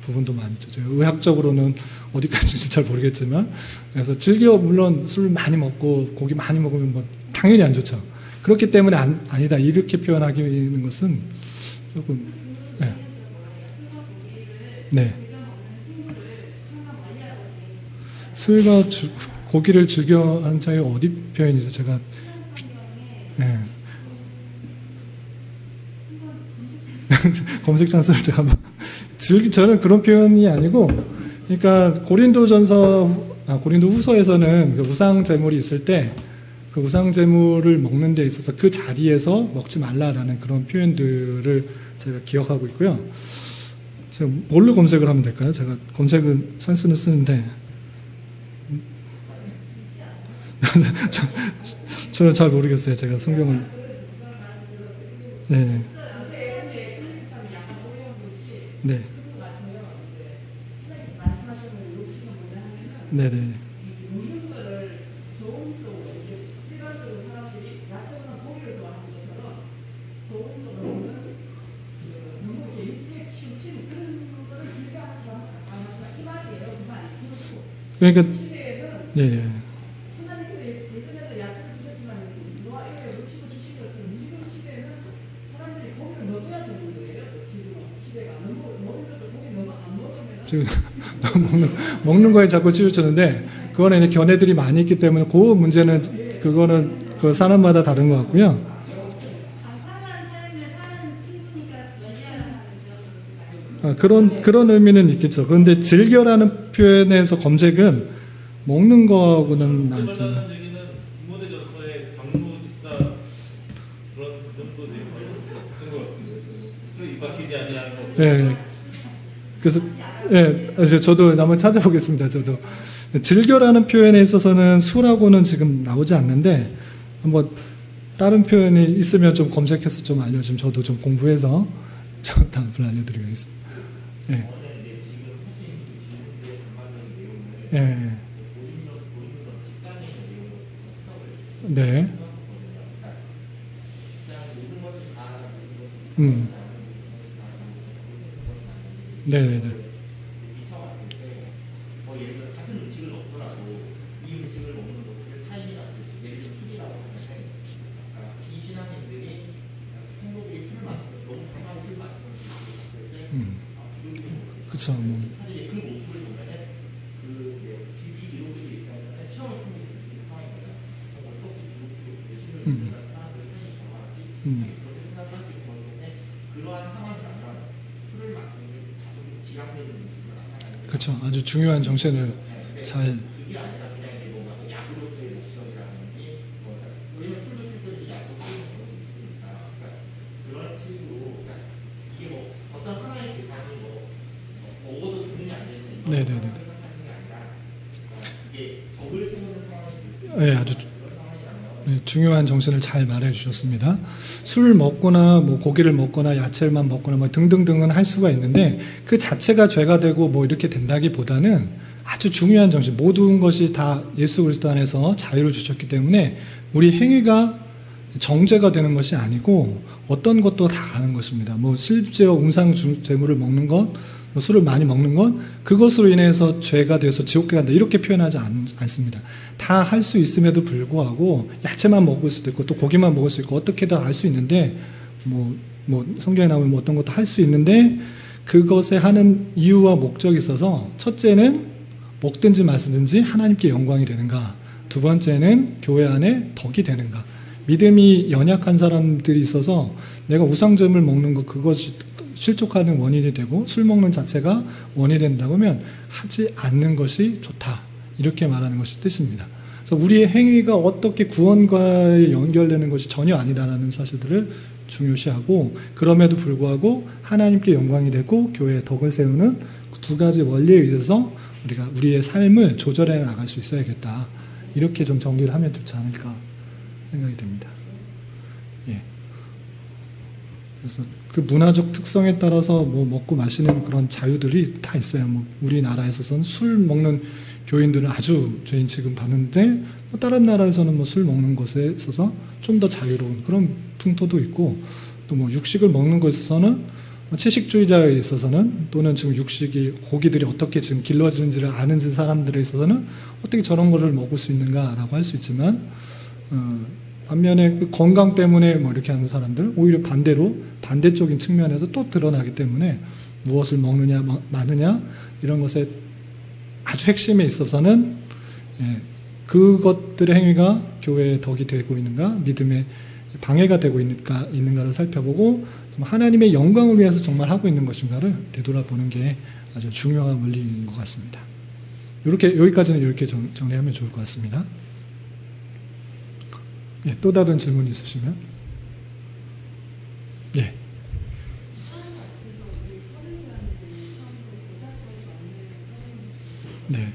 부분도 많이 있죠. 제가 의학적으로는 어디까지인지 잘 모르겠지만, 그래서 물론 술 많이 먹고 고기 많이 먹으면 뭐 당연히 안 좋죠. 그렇기 때문에 아니다 이렇게 표현하기는 것은 조금 네. 네. 술과 고기를 즐겨 하는 차이 어디 표현이죠? 제가 네. 검색 찬스를 제가 한번 저는 그런 표현이 아니고, 그러니까 고린도 후서에서는 그 우상 제물이 있을 때 그 우상 제물을 먹는 데 있어서 그 자리에서 먹지 말라라는 그런 표현들을 제가 기억하고 있고요. 제가 뭘로 검색을 하면 될까요? 제가 검색은 찬스는 쓰는데 저는 잘 모르겠어요. 제가 성경을 네. 네. 네네. 그러니까 예. 지금 먹는 거에 자꾸 치우쳤는데 그거는 이제 견해들이 많이 있기 때문에 그 문제는 그거는 그 사람마다 다른 것 같고요. 그런 의미는 있겠죠. 그런데 즐겨라는 표현에서 검색은 먹는 거하고는 낫죠. 디모데전서의 장로 집사 그런 정도 내용 같은데 입학이지 아니하는 거. 예. 그래서 예, 저도 한번 찾아보겠습니다. 저도 즐겨라는 표현에 있어서는 술하고는 지금 나오지 않는데 한번 다른 표현이 있으면 좀 검색해서 좀 알려주면 저도 좀 공부해서 저 다음 분 알려드리겠습니다. 예. 예. 네. 네네네. 그쵸. 그렇죠. 아주 중요한 정신을 잘. 네네네. 네, 아주 중요한 정신을 잘 말해 주셨습니다. 술 먹거나 뭐 고기를 먹거나 야채만 먹거나 뭐 등등등은 할 수가 있는데 그 자체가 죄가 되고 뭐 이렇게 된다기보다는 아주 중요한 정신, 모든 것이 다 예수 그리스도 안에서 자유를 주셨기 때문에 우리 행위가 정죄가 되는 것이 아니고 어떤 것도 다 가는 것입니다. 뭐 실제로 음상 제물을 먹는 것, 뭐 술을 많이 먹는 것, 그것으로 인해서 죄가 되어서 지옥에 간다 이렇게 표현하지 않습니다. 다 할 수 있음에도 불구하고 야채만 먹을 수도 있고 또 고기만 먹을 수 있고 어떻게든 할 수 있는데 뭐 성경에 나오면 뭐 어떤 것도 할 수 있는데 그것에 하는 이유와 목적이 있어서 첫째는 먹든지 마시든지 하나님께 영광이 되는가, 두 번째는 교회 안에 덕이 되는가. 믿음이 연약한 사람들이 있어서 내가 우상점을 먹는 것 그것이 실족하는 원인이 되고 술 먹는 자체가 원인이 된다고 하면 하지 않는 것이 좋다 이렇게 말하는 것이 뜻입니다. 그래서 우리의 행위가 어떻게 구원과 연결되는 것이 전혀 아니다라는 사실들을 중요시하고 그럼에도 불구하고 하나님께 영광이 되고 교회에 덕을 세우는 두 가지 원리에 의해서 우리가 우리의 삶을 조절해 나갈 수 있어야겠다 이렇게 좀 정리를 하면 좋지 않을까 생각이 됩니다. 예. 그래서 그 문화적 특성에 따라서 뭐 먹고 마시는 그런 자유들이 다 있어요. 뭐 우리나라에서는 술 먹는 교인들은 아주 저희는 지금 봤는데 뭐 다른 나라에서는 뭐 술 먹는 것에 있어서 좀 더 자유로운 그런 풍토도 있고 또 뭐 육식을 먹는 것에 있어서는 채식주의자에 있어서는 또는 지금 육식이 고기들이 어떻게 지금 길러지는지를 아는 사람들에 있어서는 어떻게 저런 거를 먹을 수 있는가라고 할 수 있지만 반면에 그 건강 때문에 뭐 이렇게 하는 사람들 오히려 반대로 반대적인 측면에서 또 드러나기 때문에 무엇을 먹느냐 마느냐 이런 것에 아주 핵심에 있어서는 그것들의 행위가 교회의 덕이 되고 있는가 믿음의 방해가 되고 있는가를 살펴보고 하나님의 영광을 위해서 정말 하고 있는 것인가를 되돌아보는 게 아주 중요한 원리인 것 같습니다. 이렇게 여기까지는 이렇게 정리하면 좋을 것 같습니다. 예, 또 다른 질문이 있으시면 예. 네.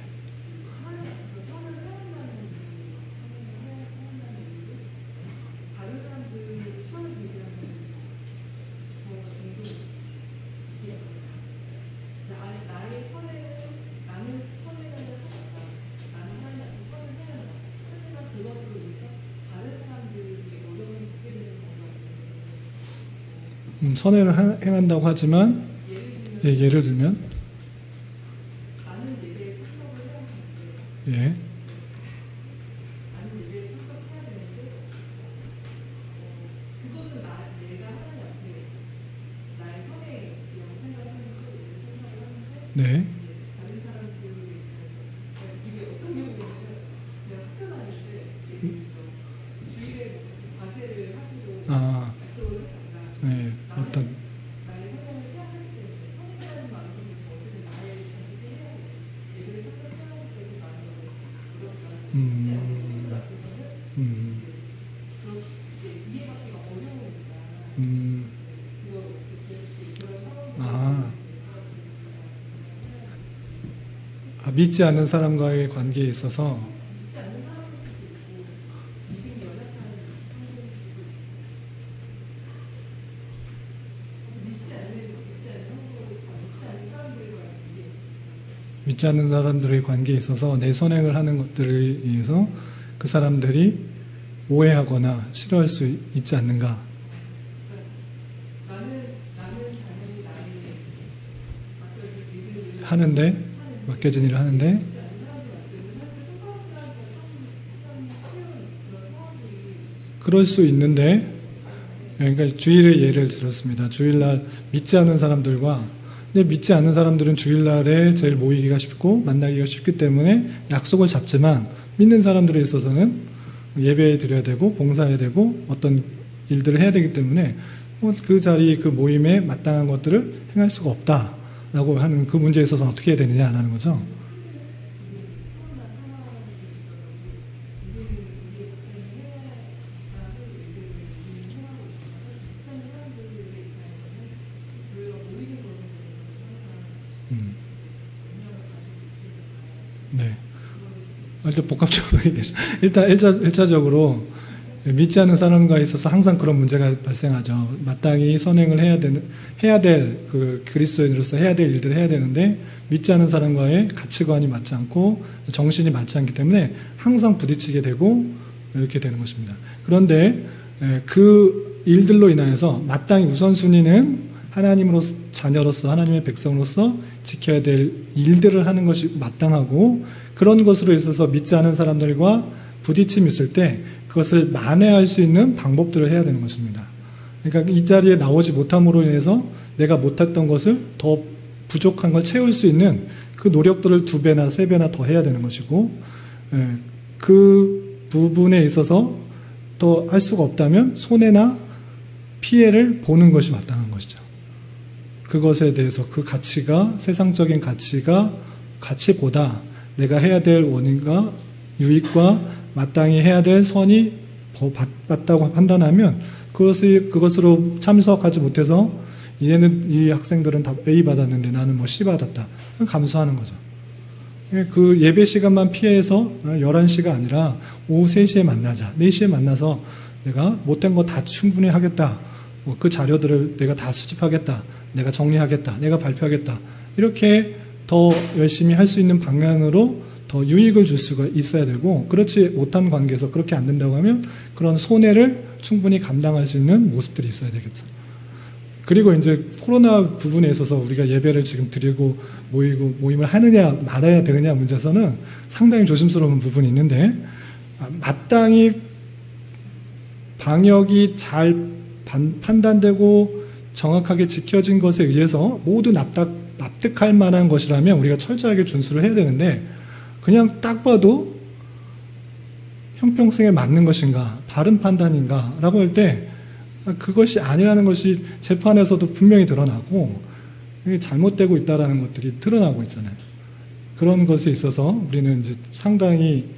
선회를 행한다고 하지만 예를 들면 예. 네. 아, 네. 어떤 믿지 않는 사람과의 관계에 있어서 믿지 않는 사람들의 관계에 있어서 내 선행을 하는 것들에 의해서 그 사람들이 오해하거나 싫어할 수 있지 않는가? 하는데 맡겨진 일을 하는데 그럴 수 있는데 그러니까 주일의 예를 들었습니다. 주일날 믿지 않는 사람들과 근데 믿지 않는 사람들은 주일날에 제일 모이기가 쉽고 만나기가 쉽기 때문에 약속을 잡지만 믿는 사람들에 있어서는 예배 드려야 되고 봉사해야 되고 어떤 일들을 해야 되기 때문에 그 자리 그 모임에 마땅한 것들을 행할 수가 없다라고 하는 그 문제에 있어서 어떻게 해야 되느냐라는 거죠. 네. 일단 복합적으로 일단 1차적으로 믿지 않는 사람과 있어서 항상 그런 문제가 발생하죠. 마땅히 선행을 해야 될 그 그리스도인으로서 해야 될 일들을 해야 되는데 믿지 않는 사람과의 가치관이 맞지 않고 정신이 맞지 않기 때문에 항상 부딪히게 되고 이렇게 되는 것입니다. 그런데 그 일들로 인하여서 마땅히 우선순위는 하나님으로서 자녀로서 하나님의 백성으로서 지켜야 될 일들을 하는 것이 마땅하고 그런 것으로 있어서 믿지 않은 사람들과 부딪힘이 있을 때 그것을 만회할 수 있는 방법들을 해야 되는 것입니다. 그러니까 이 자리에 나오지 못함으로 인해서 내가 못했던 것을 더 부족한 걸 채울 수 있는 그 노력들을 2배나 3배나 더 해야 되는 것이고 그 부분에 있어서 더 할 수가 없다면 손해나 피해를 보는 것이 마땅한 것이죠. 그것에 대해서 그 가치가 세상적인 가치보다 내가 해야 될 원인과 유익과 마땅히 해야 될 선이 맞다고 판단하면 그것으로 참석하지 못해서 얘는 이 학생들은 다 A 받았는데 나는 뭐 C 받았다. 감수하는 거죠. 그 예배 시간만 피해서 11시가 아니라 오후 3시에 만나자. 4시에 만나서 내가 못된 거 다 충분히 하겠다. 그 자료들을 내가 다 수집하겠다. 내가 정리하겠다. 내가 발표하겠다. 이렇게 더 열심히 할 수 있는 방향으로 더 유익을 줄 수가 있어야 되고, 그렇지 못한 관계에서 그렇게 안 된다고 하면 그런 손해를 충분히 감당할 수 있는 모습들이 있어야 되겠죠. 그리고 이제 코로나 부분에 있어서 우리가 예배를 지금 드리고 모임을 하느냐 말아야 되느냐 문제에서는 상당히 조심스러운 부분이 있는데, 마땅히 방역이 잘 판단되고 정확하게 지켜진 것에 의해서 모두 납득할 만한 것이라면 우리가 철저하게 준수를 해야 되는데, 그냥 딱 봐도 형평성에 맞는 것인가, 바른 판단인가 라고 할 때 그것이 아니라는 것이 재판에서도 분명히 드러나고 잘못되고 있다는 것들이 드러나고 있잖아요. 그런 것에 있어서 우리는 이제 상당히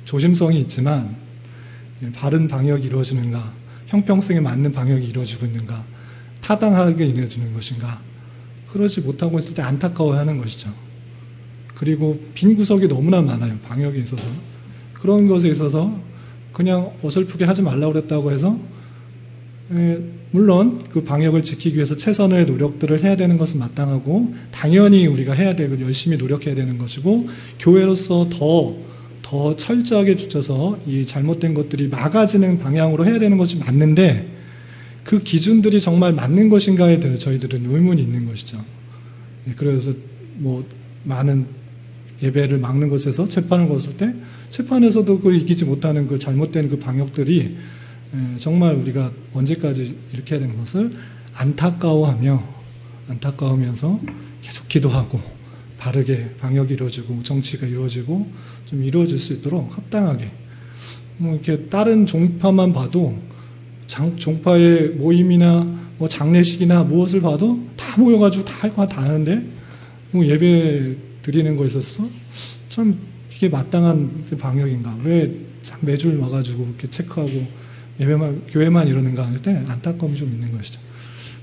조심성이 있지만, 바른 방역이 이루어지는가, 형평성에 맞는 방역이 이루어지고 있는가, 타당하게 이루어지는 것인가, 그러지 못하고 있을 때 안타까워하는 것이죠. 그리고 빈 구석이 너무나 많아요. 방역에 있어서. 그런 것에 있어서 그냥 어설프게 하지 말라고 그랬다고 해서, 물론 그 방역을 지키기 위해서 최선의 노력들을 해야 되는 것은 마땅하고 당연히 우리가 해야 되고 열심히 노력해야 되는 것이고, 교회로서 더 철저하게 주쳐서 이 잘못된 것들이 막아지는 방향으로 해야 되는 것이 맞는데, 그 기준들이 정말 맞는 것인가에 대해서 저희들은 의문이 있는 것이죠. 그래서 뭐 많은 예배를 막는 것에서 재판을 거슬 때 재판에서도 그 이기지 못하는 그 잘못된 그 방역들이 정말 우리가 언제까지 이렇게 해야 되는 것을 안타까워하면서 계속 기도하고 바르게 방역이 이루어지고 정치가 이루어지고 좀 이루어질 수 있도록 합당하게, 뭐 이렇게 다른 종파만 봐도 종파의 모임이나 뭐 장례식이나 무엇을 봐도 다 모여가지고 다 할 거 다 하는데, 뭐 예배 드리는 거에 있어서 참 이게 마땅한 방역인가? 왜 매주 와가지고 이렇게 체크하고 교회만 이러는가 할 때 안타까움이 좀 있는 것이죠.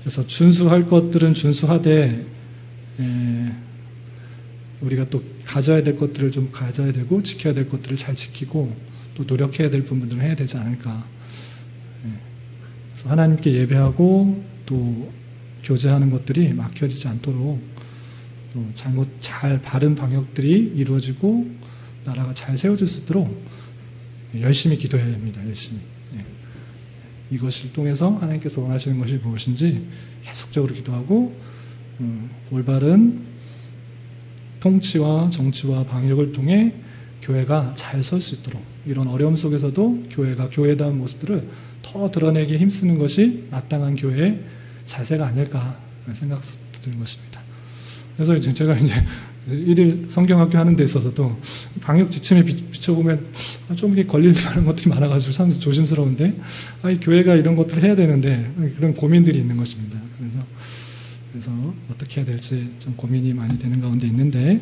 그래서 준수할 것들은 준수하되, 우리가 또 가져야 될 것들을 좀 가져야 되고, 지켜야 될 것들을 잘 지키고, 또 노력해야 될 부분들을 해야 되지 않을까. 그래서 하나님께 예배하고 또 교제하는 것들이 막혀지지 않도록 또 바른 방역들이 이루어지고 나라가 잘 세워질 수 있도록 열심히 기도해야 됩니다. 열심히. 이것을 통해서 하나님께서 원하시는 것이 무엇인지 계속적으로 기도하고, 올바른 통치와 정치와 방역을 통해 교회가 잘 설 수 있도록, 이런 어려움 속에서도 교회가 교회다운 모습들을 더 드러내기 힘쓰는 것이 마땅한 교회의 자세가 아닐까 생각 드는 것입니다. 그래서 이제 제가 이제 일일 성경학교 하는 데 있어서도 방역 지침에 비춰보면 좀 이렇게 걸릴 만한 것들이 많아가지고 참 조심스러운데, 교회가 이런 것들을 해야 되는데 그런 고민들이 있는 것입니다. 그래서 어떻게 해야 될지 좀 고민이 많이 되는 가운데 있는데,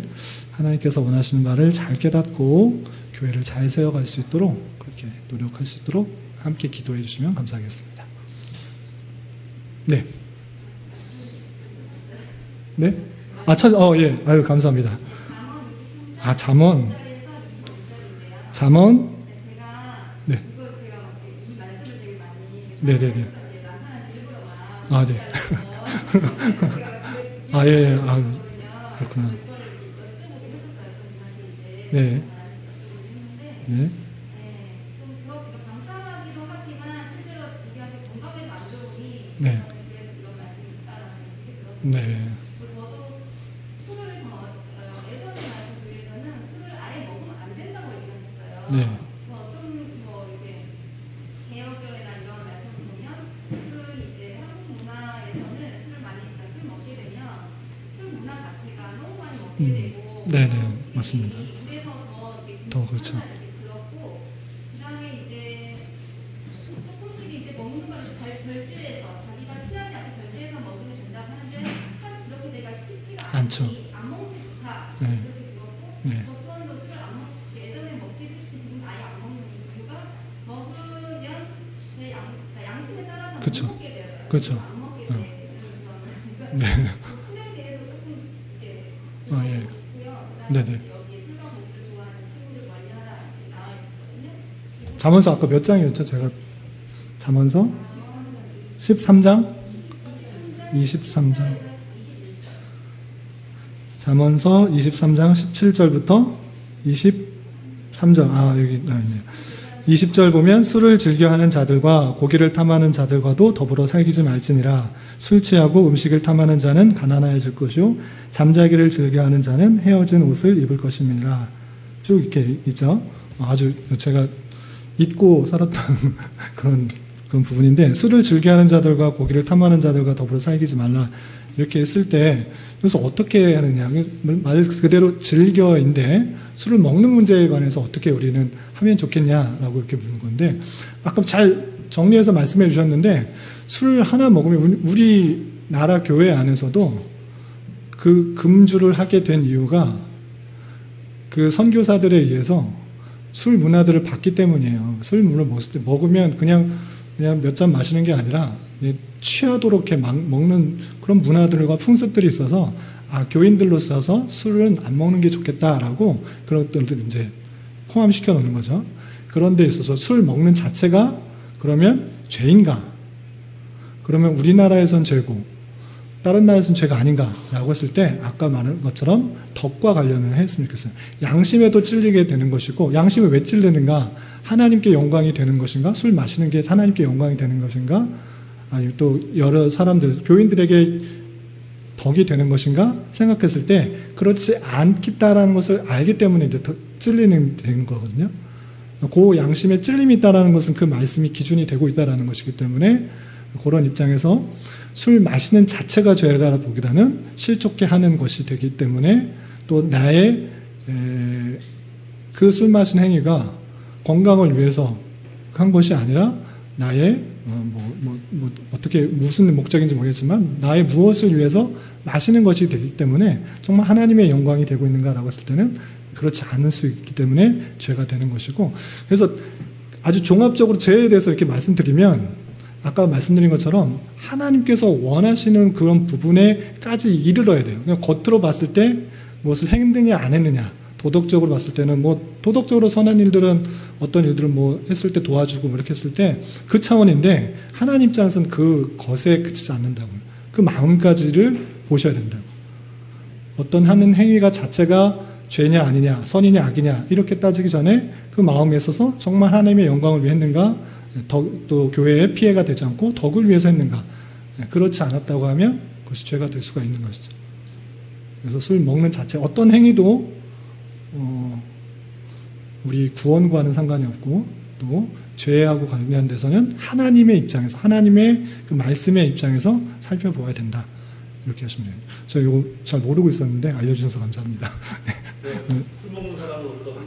하나님께서 원하시는 말을 잘 깨닫고 교회를 잘 세워갈 수 있도록 그렇게 노력할 수 있도록 함께 기도해 주시면 감사하겠습니다. 네. 네? 예. 아유, 감사합니다. 잠언. 네. 네네네. 네. 예. 그렇구나. 네. 네. 네. 네. 네. 개혁교회나 이런 말씀을 보면 술을 이제 한국 문화에서는 술을 많이 술 먹게 되면 술 문화 자체가 너무 많이 먹게 되고, 네네, 맞습니다. 그래서 더 그렇죠. 그렇고, 그다음에 이제 조금씩 이제 먹는 걸 절제해서 자기가 취하지 않게 절제해서 먹으면 된다고 하는데, 사실 그렇게 내가 쉽지가 않죠. 안 먹는 게 좋다. 네. 그렇게 들었고, 네. 저 또한도 술을 안 먹. 예전에 먹기도 지금 아예 안 먹는 이유가, 먹으면 제 양심에 따라서 그쵸. 못 먹게 돼요. 그쵸. 안 먹게 돼요. 네. 술에 대해서 조금 이렇게 예. 싶고요. 네네. 여기 술 잠언서 아까 몇 장이었죠? 제가 잠언서 13장? 23장. 잠언서 23장 17절부터 23절. 여기 있네요. 20절 보면 술을 즐겨하는 자들과 고기를 탐하는 자들과도 더불어 살기지 말지니라. 술 취하고 음식을 탐하는 자는 가난하여질 것이요 잠자기를 즐겨하는 자는 헤어진 옷을 입을 것입니다. 쭉 이렇게 있죠. 아주 제가 잊고 살았던 그런 부분인데, 술을 즐겨하는 자들과 고기를 탐하는 자들과 더불어 살기지 말라 이렇게 했을 때 여기서 어떻게 하느냐, 말 그대로 즐겨인데 술을 먹는 문제에 관해서 어떻게 우리는 하면 좋겠냐라고 이렇게 묻는 건데, 아까 잘 정리해서 말씀해 주셨는데, 술 하나 먹으면 우리나라 교회 안에서도 그 금주를 하게 된 이유가 그 선교사들에 의해서 술 문화들을 봤기 때문이에요. 술 문화를 먹으면 그냥 몇 잔 마시는 게 아니라 취하도록 이렇게 먹는 그런 문화들과 풍습들이 있어서, 교인들로서 술은 안 먹는 게 좋겠다라고 그런 것들을 이제 포함시켜 놓는 거죠. 그런 데 있어서 술 먹는 자체가 그러면 죄인가? 그러면 우리나라에선 죄고 다른 나라에서는 죄가 아닌가라고 했을 때, 아까 말한 것처럼 덕과 관련을 했으면 좋겠어요. 양심에도 찔리게 되는 것이고, 양심에 왜 찔리는가? 하나님께 영광이 되는 것인가? 술 마시는 게 하나님께 영광이 되는 것인가? 아니면 또 여러 사람들, 교인들에게 덕이 되는 것인가? 생각했을 때 그렇지 않겠다라는 것을 알기 때문에 이제 더 찔리는 되는 거거든요. 그 양심에 찔림이 있다라는 것은 그 말씀이 기준이 되고 있다라는 것이기 때문에, 그런 입장에서 술 마시는 자체가 죄가 보기보다는 실족케 하는 것이 되기 때문에, 또 나의 그 술 마신 행위가 건강을 위해서 한 것이 아니라 나의 어떻게 무슨 목적인지 모르겠지만 나의 무엇을 위해서 마시는 것이 되기 때문에 정말 하나님의 영광이 되고 있는가라고 했을 때는 그렇지 않을 수 있기 때문에 죄가 되는 것이고, 그래서 아주 종합적으로 죄에 대해서 이렇게 말씀드리면, 아까 말씀드린 것처럼 하나님께서 원하시는 그런 부분에까지 이르러야 돼요. 그냥 겉으로 봤을 때 무엇을 했느냐 안 했느냐, 도덕적으로 봤을 때는 도덕적으로 선한 일들은 어떤 일들을 했을 때 도와주고 이렇게 했을 때 그 차원인데, 하나님 입장에서는 그 것에 그치지 않는다고요. 그 마음까지를 보셔야 된다고. 어떤 하는 행위가 자체가 죄냐 아니냐, 선이냐 악이냐 이렇게 따지기 전에 그 마음에 있어서 정말 하나님의 영광을 위해 했는가, 또 교회에 피해가 되지 않고 덕을 위해서 했는가, 그렇지 않았다고 하면 그것이 죄가 될 수가 있는 것이죠. 그래서 술 먹는 자체 어떤 행위도 우리 구원과는 상관이 없고, 또 죄하고 관련돼서는 하나님의 입장에서, 하나님의 그 말씀의 입장에서 살펴보아야 된다, 이렇게 하시면 돼요. 제가 이거 잘 모르고 있었는데 알려주셔서 감사합니다. 술 먹는 사람으로서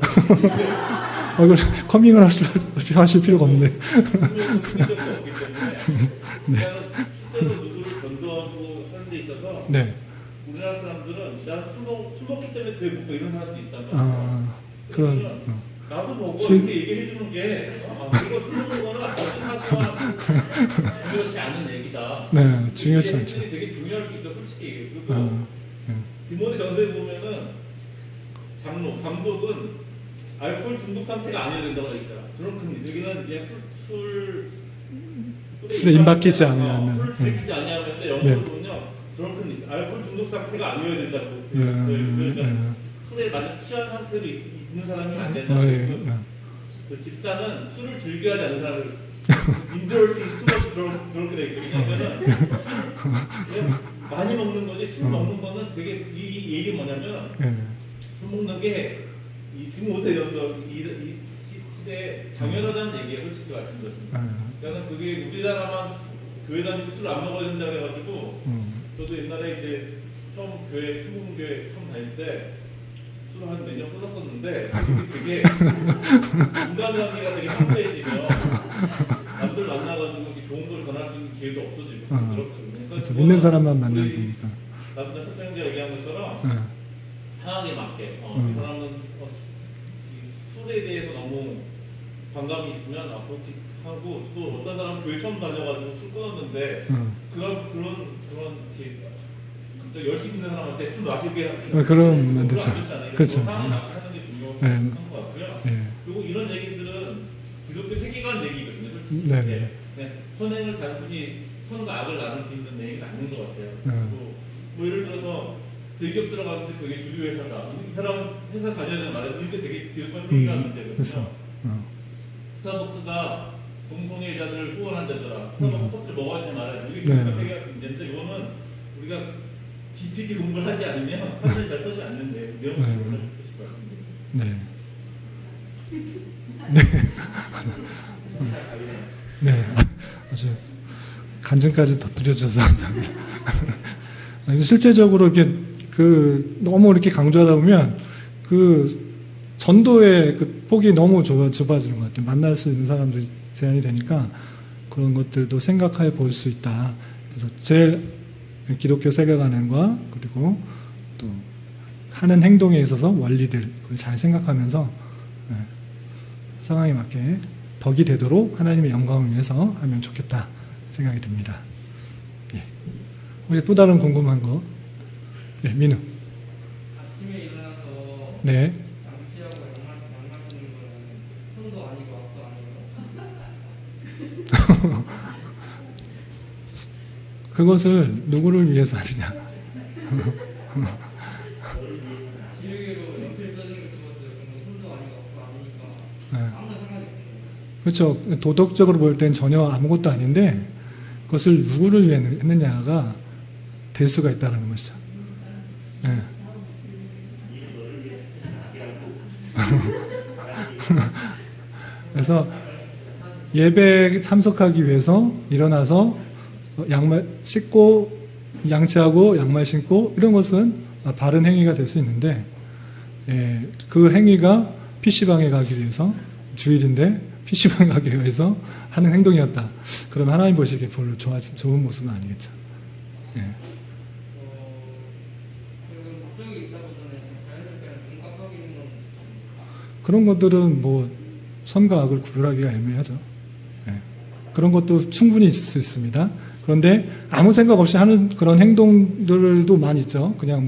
이걸 커밍을 하실 필요가 없네. 술 먹는 적이 없기 때문에 실제로 누구를 전도하고 하는 데 있어서 네. 우리나라 사람들은 난 술 먹기 때문에 교회 못 가, 이런 사람도 있다면, 나도 먹고 이렇게 얘기해 주는 게 이거 술 먹는 거는 어떤 사소한 중요하지 않은 얘기다. 네, 중요하지 않죠. 되게 중요할 수 있어, 솔직히. 그리고 디모데 전서에 보면은 감독은 알코올 중독 상태가 아니어야 된다고 돼 있어요. 드렁큰 여기는 그냥 술에 임박히지 않으면, 술을 즐기지 아니하면, 영어로 보면요, 드렁큰 알코올 중독 상태가 아니어야 된다고. 그러니까 술에 만약 취한 상태로 있는 사람이 안 된다고. 그 집사는 술을 즐겨하지 않는 사람을 인도르싱 투머치 그렇게 돼 있거든요. 그러면 많이 먹는 거지, 술 먹는 거는 되게, 이 얘기 뭐냐면, 술 먹는 게 지금 오대 연도 이 시대에 당연하다는 얘기예요, 솔직히 말씀드렸습니다. 저는 그게 우리나라만 교회 다니고 술 안 먹어야 된다고 해가지고, 저도 옛날에 이제 처음 순복음교회 처음 다닐 때 술을 한 몇 년 끊었었는데, 되게 인간관계가 되게 황폐해지면 남들 만나가지고 좋은 걸 전할 수 있는 기회도 없어지고 그렇거든요. 그렇죠. 믿는 사람만 만나야 되니까. 나도 특성자 얘기한 것처럼 상황에 맞게 이 사람은 술에 대해서 너무 반감이 있으면 그렇게 하고, 또 어떤 사람은 교회 처음 다녀가지고 술 끊었는데 그런 열심히 있는 사람한테 술 마시게 그러면 안 되죠. 안 좋잖아요. 그렇죠. 상황을 맞게 하는 게 중요한 것 같고요. 그리고 이런 얘기들은 기독교 네네. 네. 선행을 단순히 선과 악을 나눌 수 있는 내용이 아닌 것 같아요. 네. 그리고 뭐 예를 들어서 대기업 들어가는데 그게 주류 회사다. 이 사람은 회사 가져야 되는 말에 이게 되게 기득권 행위가 문제거든요. 그렇죠. 스타벅스가 공동회의자들을 후원한다더라. 스타벅스 커피를 먹어야 되는 말이야. 이게 네. 기득권 행위가 문제인데 이거는 우리가 깊이 공부를 하지 않으면 판단을 잘 쓰지 않는데 내용을 네. 공부를 하실 것 같습니다. 네. 네. 네. 아주 간증까지 덧드려주셔서 감사합니다. 아니, 실제적으로 이렇게 너무 이렇게 강조하다 보면 전도의 폭이 너무 좁아지는 것 같아요. 만날 수 있는 사람들이 제한이 되니까 그런 것들도 생각해 볼 수 있다. 그래서 제일 기독교 세계관과 그리고 또 하는 행동에 있어서 원리들 그걸 잘 생각하면서 상황에 맞게 덕이 되도록 하나님의 영광을 위해서 하면 좋겠다 생각이 듭니다. 예. 혹시 또 다른 궁금한 거? 네, 민우. 아침에 일어나서 네. 양치하고 양말 신는 거는 손도 아니고 앞도 아니고. 그것을 누구를 위해서 하느냐? 지우개로 연필 써는 걸 집었어요. 그러면 손도 아니고 앞도 아니니까 네. 아무나 상관이 없는 거예요. 그렇죠. 도덕적으로 볼 땐 전혀 아무것도 아닌데 그것을 누구를 위해 했느냐가 될 수가 있다는 것이죠. 네. 그래서 예배에 참석하기 위해서 일어나서 양말 씻고 양치하고 양말 신고 이런 것은 바른 행위가 될 수 있는데 그 행위가 PC방에 가기 위해서 주일인데 PC방에 가기 위해서 하는 행동이었다. 그러면 하나님 보시기에 별로 좋은 모습은 아니겠죠. 예. 그리고 목적이 있다보다는 자연스럽게 눈 깜빡이는 건 그런 것들은 뭐 선과 악을 구별하기가 애매하죠. 예. 그런 것도 충분히 있을 수 있습니다. 그런데 아무 생각 없이 하는 그런 행동들도 많이 있죠. 그냥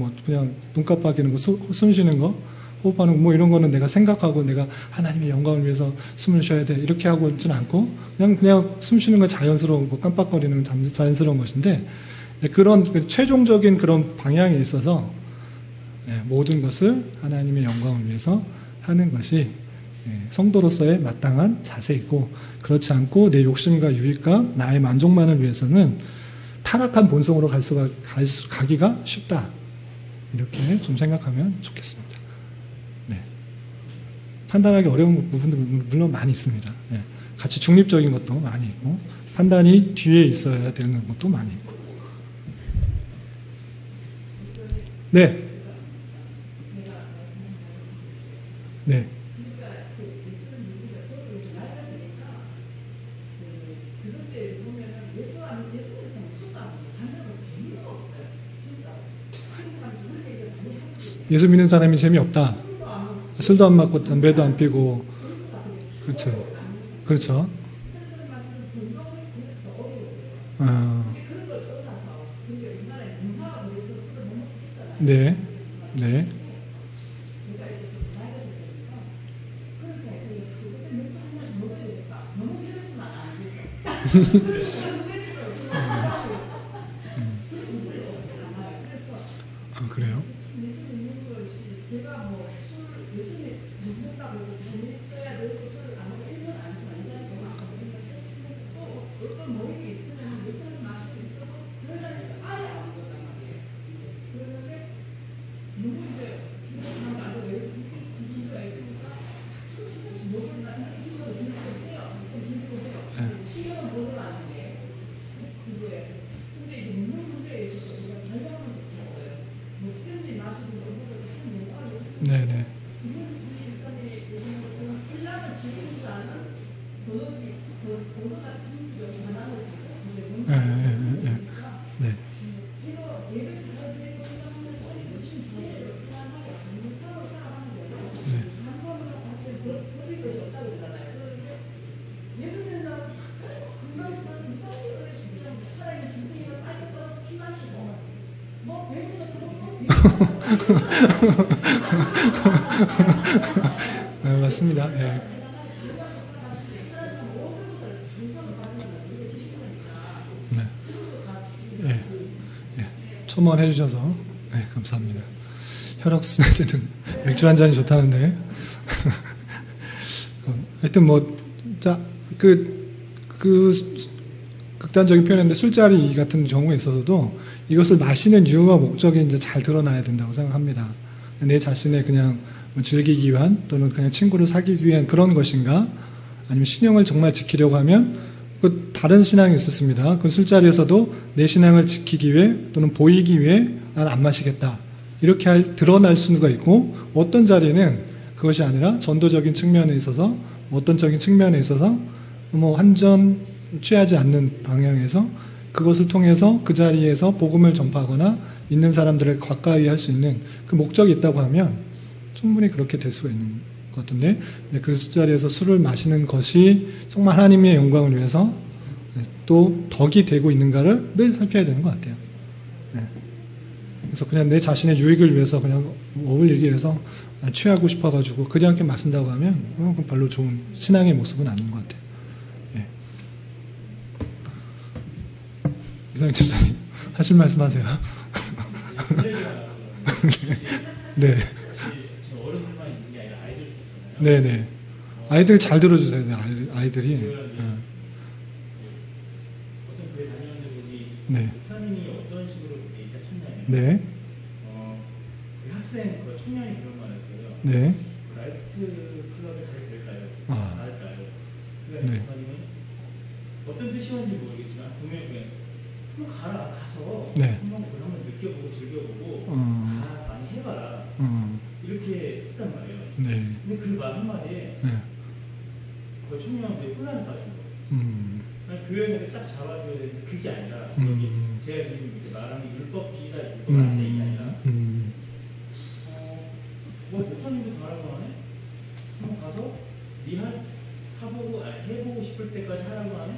눈 깜빡이는 거, 숨 쉬는 거, 호흡하는 거, 뭐 이런 거는 내가 생각하고 내가 하나님의 영광을 위해서 숨을 쉬어야 돼. 이렇게 하고 있지는 않고 그냥 숨 쉬는 건 자연스러운 거, 깜빡거리는 건 자연스러운 것인데 그런 최종적인 그런 방향에 있어서 모든 것을 하나님의 영광을 위해서 하는 것이 성도로서의 마땅한 자세이고 그렇지 않고 내 욕심과 유익과 나의 만족만을 위해서는 타락한 본성으로 가기가 쉽다. 이렇게 좀 생각하면 좋겠습니다. 네. 판단하기 어려운 부분도 물론 많이 있습니다. 네. 같이 중립적인 것도 많이 있고 판단이 뒤에 있어야 되는 것도 많이 있고. 네. 네. 예수 믿는 사람이 재미없다. 술도 안 맞고 담배도 안 피고 그렇죠. 그렇죠. 네. 네. 그래요? 네네. 네. 네, 맞습니다. 네. 첨언해 주셔서 네, 감사합니다. 혈액순환에는 맥주 한 잔이 좋다는데 하여튼 극단적인 표현인데 술자리 같은 경우에 있어서도 이것을 마시는 이유와 목적이 이제 잘 드러나야 된다고 생각합니다. 내 자신의 그냥 즐기기 위한 또는 그냥 친구를 사귀기 위한 그런 것인가 아니면 신앙을 정말 지키려고 하면 그 다른 신앙이 있었습니다. 그 술자리에서도 내 신앙을 지키기 위해 또는 보이기 위해 난 안 마시겠다. 이렇게 드러날 수가 있고 어떤 자리는 그것이 아니라 전도적인 측면에 있어서 어떤적인 측면에 있어서 한 잔 취하지 않는 방향에서 그것을 통해서 그 자리에서 복음을 전파하거나 있는 사람들을 가까이 할 수 있는 그 목적이 있다고 하면 충분히 그렇게 될 수가 있는 것 같은데 그 자리에서 술을 마시는 것이 정말 하나님의 영광을 위해서 또 덕이 되고 있는가를 늘 살펴야 되는 것 같아요. 그래서 그냥 내 자신의 유익을 위해서 그냥 어울리기 위해서 취하고 싶어가지고 그렇게 마신다고 하면 그건 별로 좋은 신앙의 모습은 아닌 것 같아요. 예. 이상희 집사님 하실 말씀하세요. 네. 어른들만 있는 게 아니라 아이들도 있잖아요. 네네. 아이들 잘 들어주세요. 아이들이. 어떤 교회 다니는데 보니 네. 목사님이 어떤 식으로 얘기가 쳤냐면 네. 그 학생 그 청년이 그런 말을 했어요. 네. 라이트 클럽에 가도 될까요? 아. 나을까요? 네. 그러니까 목사님은 어떤 뜻이었는지 모르겠지만 분명히 한번 가서 네. 한번 그걸 한번 느껴보고 즐겨보고 다 많이 해봐라 이렇게 했단 말이에요. 네. 근데 그 말 한마디에 네. 그 청년한테 혼란을 빠진 거예요. 아니, 교회는 딱 잡아줘야 되는데 그게 아니라 여기 제가 지금 이렇게 말하는 율법주의다 율법 안 돼 이게 아니라 목사님도 가라고 하네? 한번 가서 해보고 싶을 때까지 하라고 하네?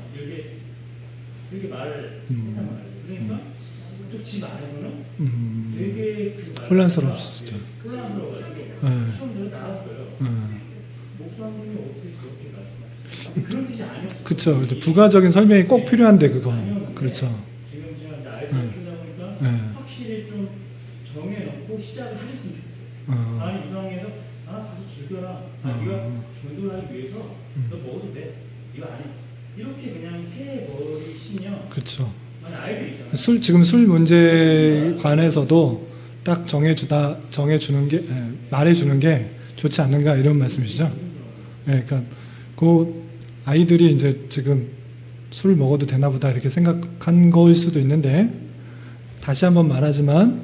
이렇게 말을 했단 말이죠. 그러니까 그쪽 집 안에서는 되게 그 혼란스럽죠. 혼란스러워가지고 시험대로 나왔어요. 목사님이 어떻게 저렇게 말씀하시죠? 그런 뜻이 아니었어요. 그렇죠. 부가적인 설명이 꼭 필요한데 그건. 그렇죠. 지금 제가 이제 아이들 키우다 보니까 확실히 좀 정해놓고 시작을 하셨으면 좋겠어요. 아니 이 상황에서 가서 즐겨라. 네가 전도를 하기 위해서 너 먹어도 돼. 이거 아니. 이렇게 그냥 해버리시면 그렇죠. 아이들 있잖아요. 지금 술 문제에 관해서도 딱 정해주는 게 말해주는 게 좋지 않는가 이런 말씀이시죠? 네, 그러니까 그 아이들이 이제 지금 술 먹어도 되나 보다 이렇게 생각한 거일 수도 있는데 다시 한번 말하지만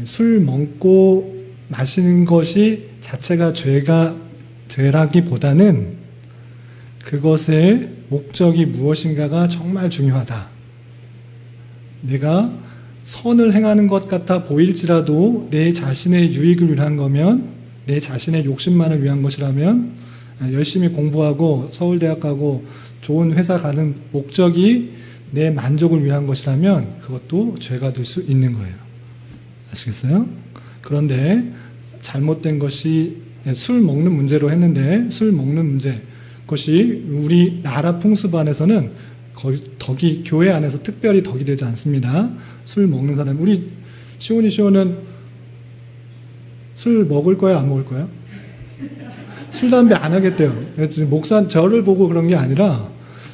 술 먹고 마시는 것이 자체가 죄라기보다는 그것의 목적이 무엇인가가 정말 중요하다. 내가 선을 행하는 것 같아 보일지라도 내 자신의 유익을 위한 거면 내 자신의 욕심만을 위한 것이라면 열심히 공부하고 서울대학 가고 좋은 회사 가는 목적이 내 만족을 위한 것이라면 그것도 죄가 될 수 있는 거예요. 아시겠어요? 그런데 잘못된 것이 술 먹는 문제로 했는데 술 먹는 문제 그것이 우리 나라 풍습 안에서는 거의 덕이 교회 안에서 특별히 덕이 되지 않습니다. 술 먹는 사람 우리 시온은 술 먹을 거야 안 먹을 거야? 술 담배 안 하겠대요. 목사 저를 보고 그런 게 아니라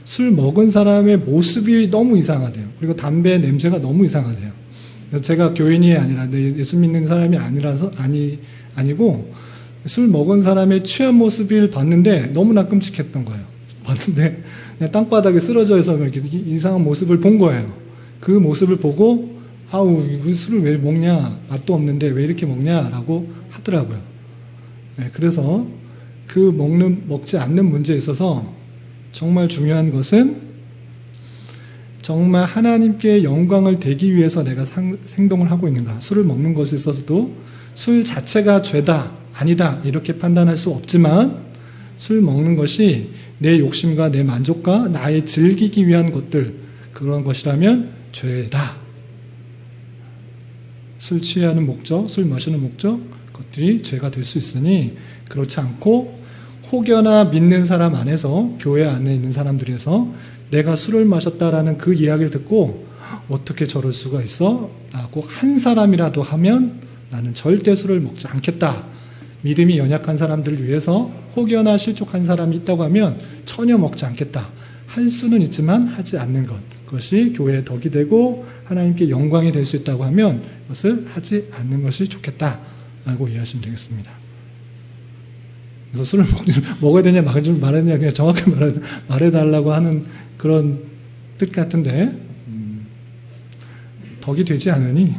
술 먹은 사람의 모습이 너무 이상하대요. 그리고 담배 냄새가 너무 이상하대요. 제가 교인이 아니라 예수 믿는 사람이 아니고 술 먹은 사람의 취한 모습을 봤는데 너무나 끔찍했던 거예요. 봤는데 그냥 땅바닥에 쓰러져 있어 이렇게 이상한 모습을 본 거예요. 그 모습을 보고 아우 술을 왜 먹냐 맛도 없는데 왜 이렇게 먹냐라고 하더라고요. 네, 그래서 그 먹지 않는 문제에 있어서 정말 중요한 것은 정말 하나님께 영광을 되기 위해서 내가 행동을 하고 있는가. 술을 먹는 것에 있어서도 술 자체가 죄다 아니다 이렇게 판단할 수 없지만 술 먹는 것이 내 욕심과 내 만족과 나의 즐기기 위한 것들 그런 것이라면 죄다. 술 취하는 목적, 술 마시는 목적 것들이 죄가 될 수 있으니 그렇지 않고 혹여나 믿는 사람 안에서 교회 안에 있는 사람들에서 내가 술을 마셨다라는 그 이야기를 듣고 어떻게 저럴 수가 있어? 라고 한 사람이라도 하면 나는 절대 술을 먹지 않겠다. 믿음이 연약한 사람들을 위해서 혹여나 실족한 사람이 있다고 하면 전혀 먹지 않겠다. 할 수는 있지만 하지 않는 것. 그것이 교회의 덕이 되고 하나님께 영광이 될 수 있다고 하면 그것을 하지 않는 것이 좋겠다. 라고 이해하시면 되겠습니다. 그래서 술을 먹어야 되냐 말아야 되냐 그냥 정확히 말해달라고 하는 그런 뜻 같은데 덕이 되지 않으니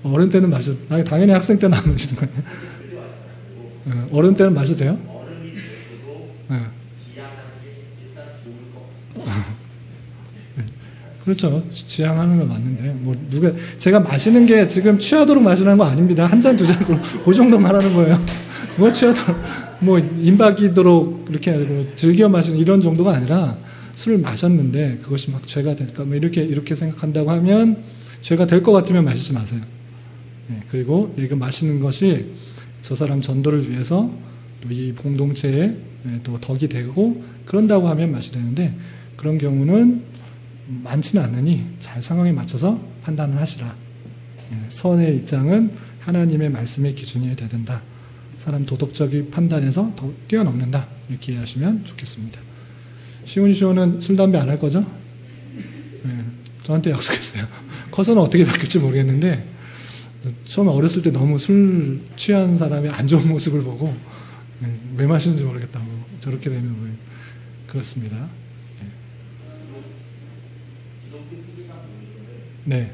어른 때는 마셔도 당연히 학생 때는 안 마시는 거 아니에요? 어른 때는 마셔도 돼요? 어른이 되어서도 지향하는 게 일단 좋을 것 같아요. 그렇죠. 지향하는 건 맞는데 뭐 누가 제가 마시는 게 지금 취하도록 마시는 거 아닙니다. 한 잔 두 잔 그 정도 말하는 거예요. 뭐 취하도록 뭐 임박이도록 이렇게 하고 즐겨 마시는 이런 정도가 아니라 술을 마셨는데 그것이 막 죄가 될까 뭐 이렇게 생각한다고 하면 죄가 될 것 같으면 마시지 마세요. 네, 그리고 내가 마시는 것이 저 사람 전도를 위해서 또 이 공동체에 또 덕이 되고 그런다고 하면 마시되는데 그런 경우는 많지는 않으니 잘 상황에 맞춰서 판단을 하시라. 선의 입장은 하나님의 말씀의 기준이 돼야 된다. 사람 도덕적인 판단에서 더 뛰어넘는다. 이렇게 이해하시면 좋겠습니다. 시온은 술, 담배 안 할 거죠? 네, 저한테 약속했어요. 커서는 어떻게 바뀔지 모르겠는데 처음에 어렸을 때 너무 술 취한 사람의 안 좋은 모습을 보고 왜 마시는지 모르겠다고 저렇게 되면 뭐 그렇습니다. 네.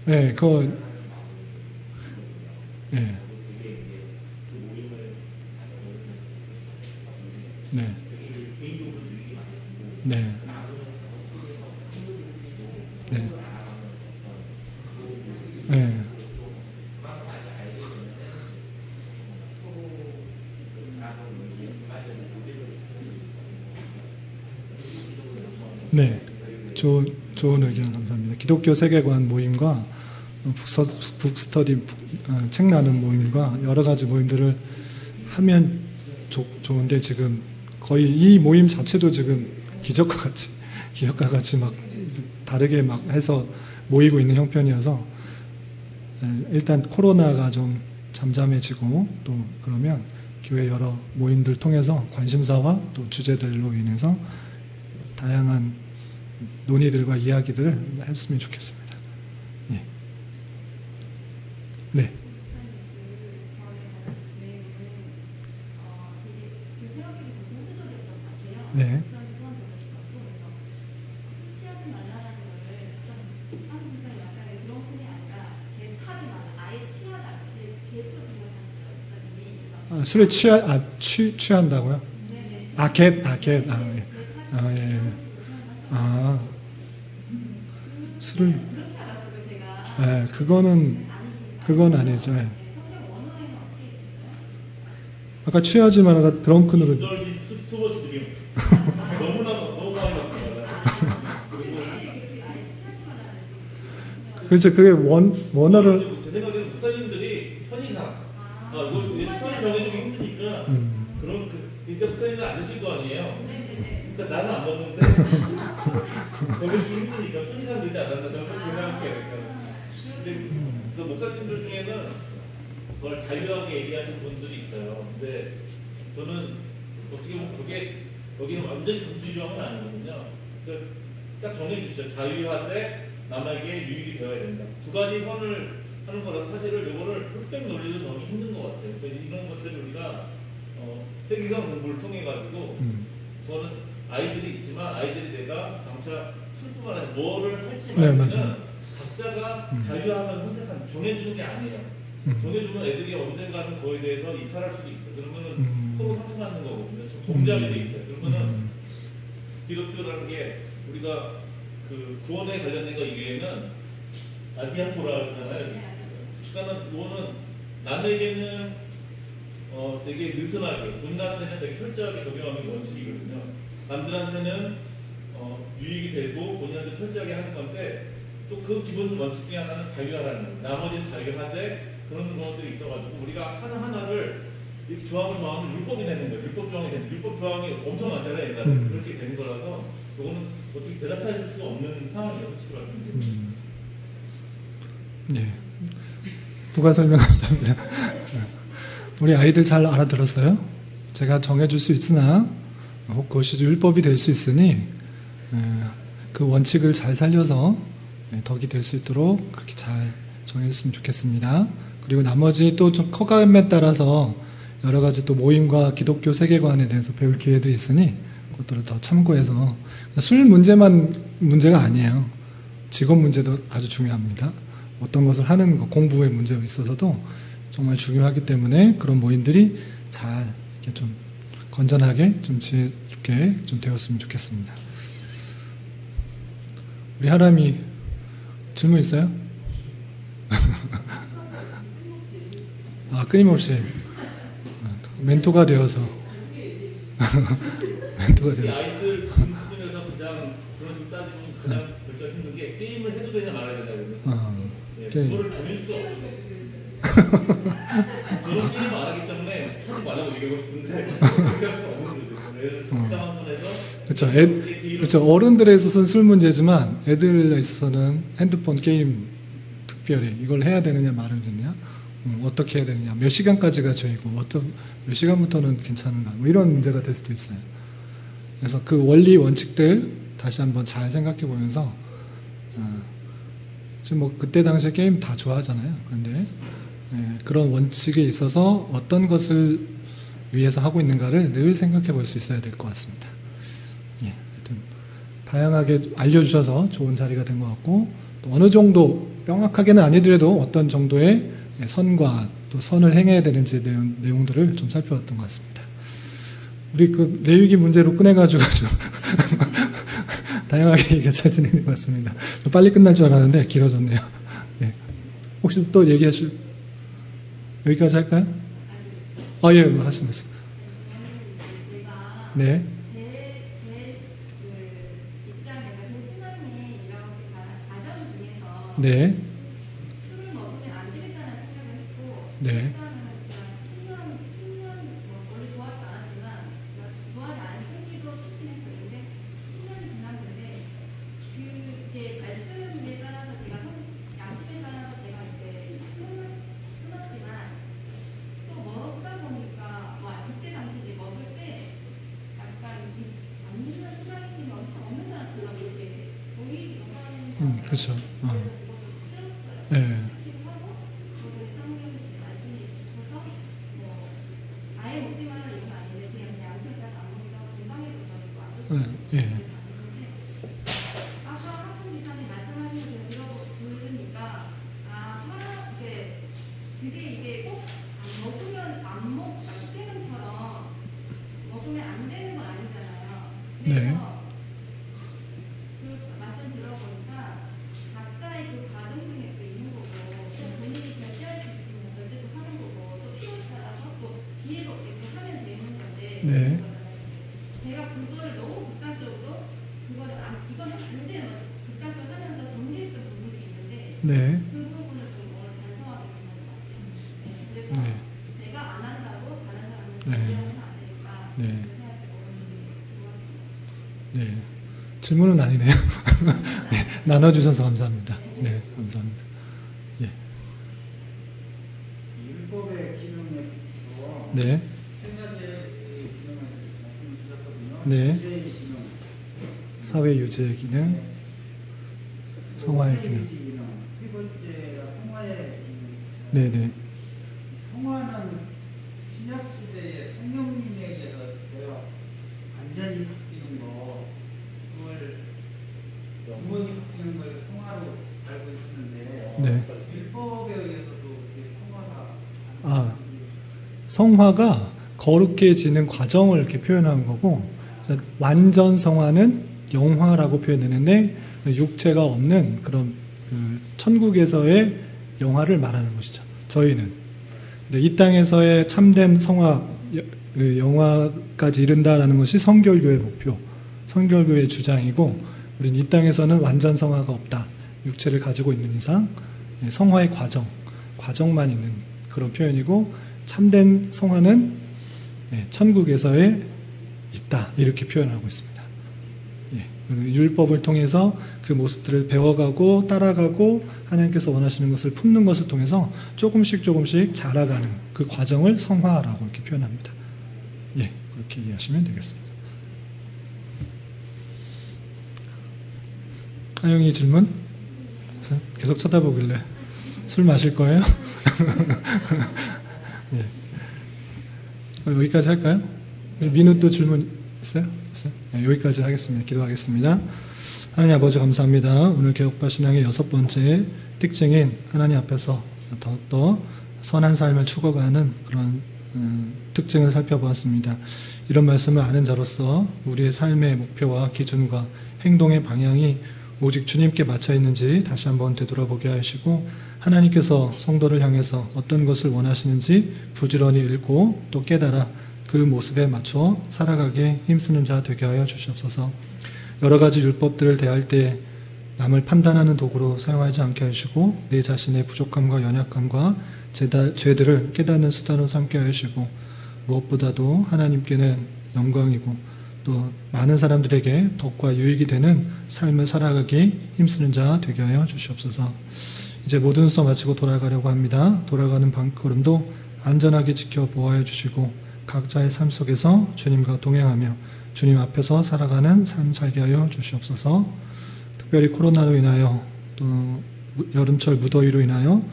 네, 그거, 네. 네. 네. 네. 네. 네. 좋은 의견 감사합니다. 기독교 세계관 모임과 북스터디 책 나눈 모임과 여러 가지 모임들을 하면 좋은데 지금 거의 이 모임 자체도 지금 기적과 같이 막 다르게 막 해서 모이고 있는 형편이어서 일단 코로나가 좀 잠잠해지고 또 그러면 교회 여러 모임들 통해서 관심사와 또 주제들로 인해서 다양한 논의들과 이야기들을 했으면 좋겠습니다. 예. 네. 네. 술에 취한다고요? 예. 술을, 그건 아니죠. 예. 아까 취하지 말아가 드렁큰으로. 그렇죠. 그게 원어를. 제 생각에는 목사님들이 편의상, 수학 정해주기 힘드니까, 그러니까 목사님들 안 드실 거 아니에요? 그러니까 나는 안 먹는데, 정해주기 힘드니까 편의상 되지 않았나, 저는 그렇게 생각해요. 근데 그 목사님들 중에는 그걸 자유하게 얘기하시는 분들이 있어요. 근데 저는 어떻게 보면 여기는 완전히 금지조항은 아니거든요. 그러니까 딱 정해주시죠. 자유하되 남에게 유익이 되어야 된다. 두 가지 선을 하는 거라서 사실은 이거를 흑백 논리도 너무 힘든 것 같아요. 그래서 이런 것들을 우리가 세계관 공부를 통해 가지고 그거는 아이들이 있지만 아이들이 내가 장차 술뿐만 아니라 뭐를 할지 말지는 각자가 자유하면 선택하는 정해주는 게 아니에요. 정해주면 애들이 언젠가는 그거에 대해서 이탈할 수도 있어요. 그러면은 서로 상처받는 거거든요. 공작이 돼 있어요. 그러면은 기독교라는 게 우리가 그 구원에 관련된 거 이외에는 아디아포라 그러잖아요. 그러니까 이거는 남에게는 되게 느슨하게, 본인한테는 되게 철저하게 적용하는 원칙이거든요. 남들한테는 유익이 되고 본인한테 철저하게 하는 건데 또 그 기본 원칙 중에 하나는 자유하라는 거예요. 나머지는 자유하되 그런 것들이 있어가지고 우리가 하나하나를 이 조항을 정하면 율법이 되는 거예요. 율법 조항이 되는 율법 조항이 엄청 많잖아요. 옛날에 그렇게 되는 거라서 이거는 어떻게 대답할 수 없는 상황이에요. 솔직히 말씀드리면. 네. 부가 설명 감사합니다. 우리 아이들 잘 알아들었어요? 제가 정해줄 수 있으나 혹 그것이 율법이 될 수 있으니 그 원칙을 잘 살려서 덕이 될 수 있도록 그렇게 잘 정해줬으면 좋겠습니다. 그리고 나머지 또 좀 커감에 따라서 여러 가지 또 모임과 기독교 세계관에 대해서 배울 기회도 있으니 그것들을 더 참고해서 술 문제만 문제가 아니에요. 직업 문제도 아주 중요합니다. 어떤 것을 하는 것, 공부의 문제가 있어서도 정말 중요하기 때문에 그런 모임들이 잘 이렇게 좀 건전하게 좀 지혜롭게 좀 되었으면 좋겠습니다. 우리 하람이 질문 있어요? 아, 끊임없이 멘토가 되어서 멘토가 이 되어서 아이들 수준에서 그냥 그런 식으로 따지면 그냥 결정 힘든 게 게임을 해도 되냐 말아야 되냐 게임. 그거를 정할 수 없어요. 저는 게임을 안 하기 때문에 하지 말라고 얘기하고 싶은데 그렇게 할 수가 없는 거죠. 적당한 선에서 그렇죠. 그렇죠. 어른들에 있어서는 술 문제지만 애들에 있어서는 핸드폰 게임 특별히 이걸 해야 되느냐 말아야 되느냐 어떻게 해야 되느냐 몇 시간까지가 죄이고 몇 시간부터는 괜찮은가 뭐 이런 문제가 될 수도 있어요. 그래서 그 원리 원칙들 다시 한번 잘 생각해 보면서 지금 뭐 그때 당시에 게임 다 좋아하잖아요. 그런데 그런 원칙에 있어서 어떤 것을 위해서 하고 있는가를 늘 생각해 볼 수 있어야 될 것 같습니다. 예, 하여튼 다양하게 알려주셔서 좋은 자리가 된 것 같고 또 어느 정도 명확하게는 아니더라도 어떤 정도의 선과 또 선을 행해야 되는지 내용들을 좀 살펴봤던 것 같습니다. 우리 그 레위기 문제로 꺼내가지고 좀 다양하게 얘기가 잘 진행된 것 같습니다. 빨리 끝날 줄 알았는데 길어졌네요. 네. 혹시 또 얘기하실 여기까지 할까요? 아, 예, 뭐 하시면 됐습니다. 네. 네. 술을 먹으면 안 되겠다는 생각을 했고 네. 일단은 제가 10년 원래 좋아하지 않았지만 좋아하지 않으니 끊기도 쉽긴 했었는데 10년이 지났는데 그게 말씀에 따라서 제가 양식에 따라서 제가 이제 끊었지만 또 먹다 보니까 그때 당시 이제 먹을 때 약간 안 믿는 신앙심이 엄청 없는 사람처럼 이렇게 보이기도 하는 그렇죠. 네. 예. 아까 학생 기사님 말씀하시는 거 들으니까 이게 꼭 먹으면 스테금처럼 먹으면 안 되는 건 아니잖아요. 그래서 네. 그 말씀 들어보니까 각자의 그 가정 중에 또 있는 거고 또 본인이 결제할 수 있으면 결제도 하는 거고 또 필요에 따라서 또 지혜롭게 또 하면 되는 건데 네. 제가 그거를 너무 극단적으로 이거는 안 되는 거죠. 극단적으로 하면서 정리했던 부분이 있는데 네. 그 부분을 좀 오늘 반성하게 되는 것 같아요. 그래서 네. 내가 안 한다고 다른 사람을 네. 기대하면 안 되니까 네. 그렇게 생각해서 오늘 네. 질문은 아니네요. 네. 나눠주셔서 감사합니다. 네. 감사합니다. 예. 율법의 기능에서 네. 세 가지의 기능을 말씀을 주셨거든요. 네. 유죄의 기능, 사회 유지의 기능, 성화의 기능. 유지 기능, 세 번째가 성화의 기능. 네네. 성화는 신약 시대의 성령님에 의해서 내가 완전히 바뀌는 거, 그걸 영원히 바뀌는 걸 성화로 알고 있는데 네. 율법에 의해서도 이게 성화가 아, 성화가 거룩해지는 과정을 이렇게 표현한 거고, 완전 성화는 영화라고 표현되는데, 육체가 없는 그런 그 천국에서의 영화를 말하는 것이죠. 저희는. 근데 이 땅에서의 참된 성화, 그 영화까지 이른다라는 것이 성결교의 목표, 성결교의 주장이고, 우리는 이 땅에서는 완전 성화가 없다. 육체를 가지고 있는 이상 성화의 과정만 있는 그런 표현이고, 참된 성화는 천국에서에 있다 이렇게 표현하고 있습니다. 율법을 통해서 그 모습들을 배워가고 따라가고 하나님께서 원하시는 것을 품는 것을 통해서 조금씩 자라가는 그 과정을 성화라고 이렇게 표현합니다. 그렇게 이해하시면 되겠습니다. 하영이 질문? 계속 쳐다보길래 술 마실 거예요? 여기까지 할까요? 민우 또 질문 있어요? 여기까지 하겠습니다. 기도하겠습니다. 하나님 아버지 감사합니다. 오늘 개혁파 신앙의 6번째 특징인 하나님 앞에서 더욱더 선한 삶을 추구하는 그런 특징을 살펴보았습니다. 이런 말씀을 아는 자로서 우리의 삶의 목표와 기준과 행동의 방향이 오직 주님께 맞춰 있는지 다시 한번 되돌아보게 하시고 하나님께서 성도를 향해서 어떤 것을 원하시는지 부지런히 읽고 또 깨달아 그 모습에 맞춰 살아가게 힘쓰는 자 되게 하여 주시옵소서. 여러 가지 율법들을 대할 때 남을 판단하는 도구로 사용하지 않게 하시고 내 자신의 부족함과 연약함과 죄들을 깨닫는 수단으로 삼게 하시고 무엇보다도 하나님께는 영광이고 또 많은 사람들에게 덕과 유익이 되는 삶을 살아가기 힘쓰는 자 되게 하여 주시옵소서. 이제 모든 수업 마치고 돌아가려고 합니다. 돌아가는 발걸음도 안전하게 지켜 보호하여 주시고 각자의 삶 속에서 주님과 동행하며 주님 앞에서 살아가는 삶 살게 하여 주시옵소서. 특별히 코로나로 인하여 또 여름철 무더위로 인하여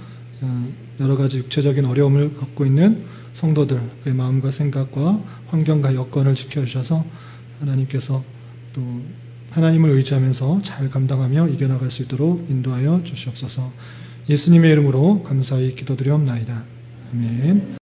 여러 가지 육체적인 어려움을 겪고 있는 성도들 그의 마음과 생각과 환경과 여건을 지켜주셔서 하나님께서 또 하나님을 의지하면서 잘 감당하며 이겨나갈 수 있도록 인도하여 주시옵소서. 예수님의 이름으로 감사히 기도드리옵나이다. 아멘.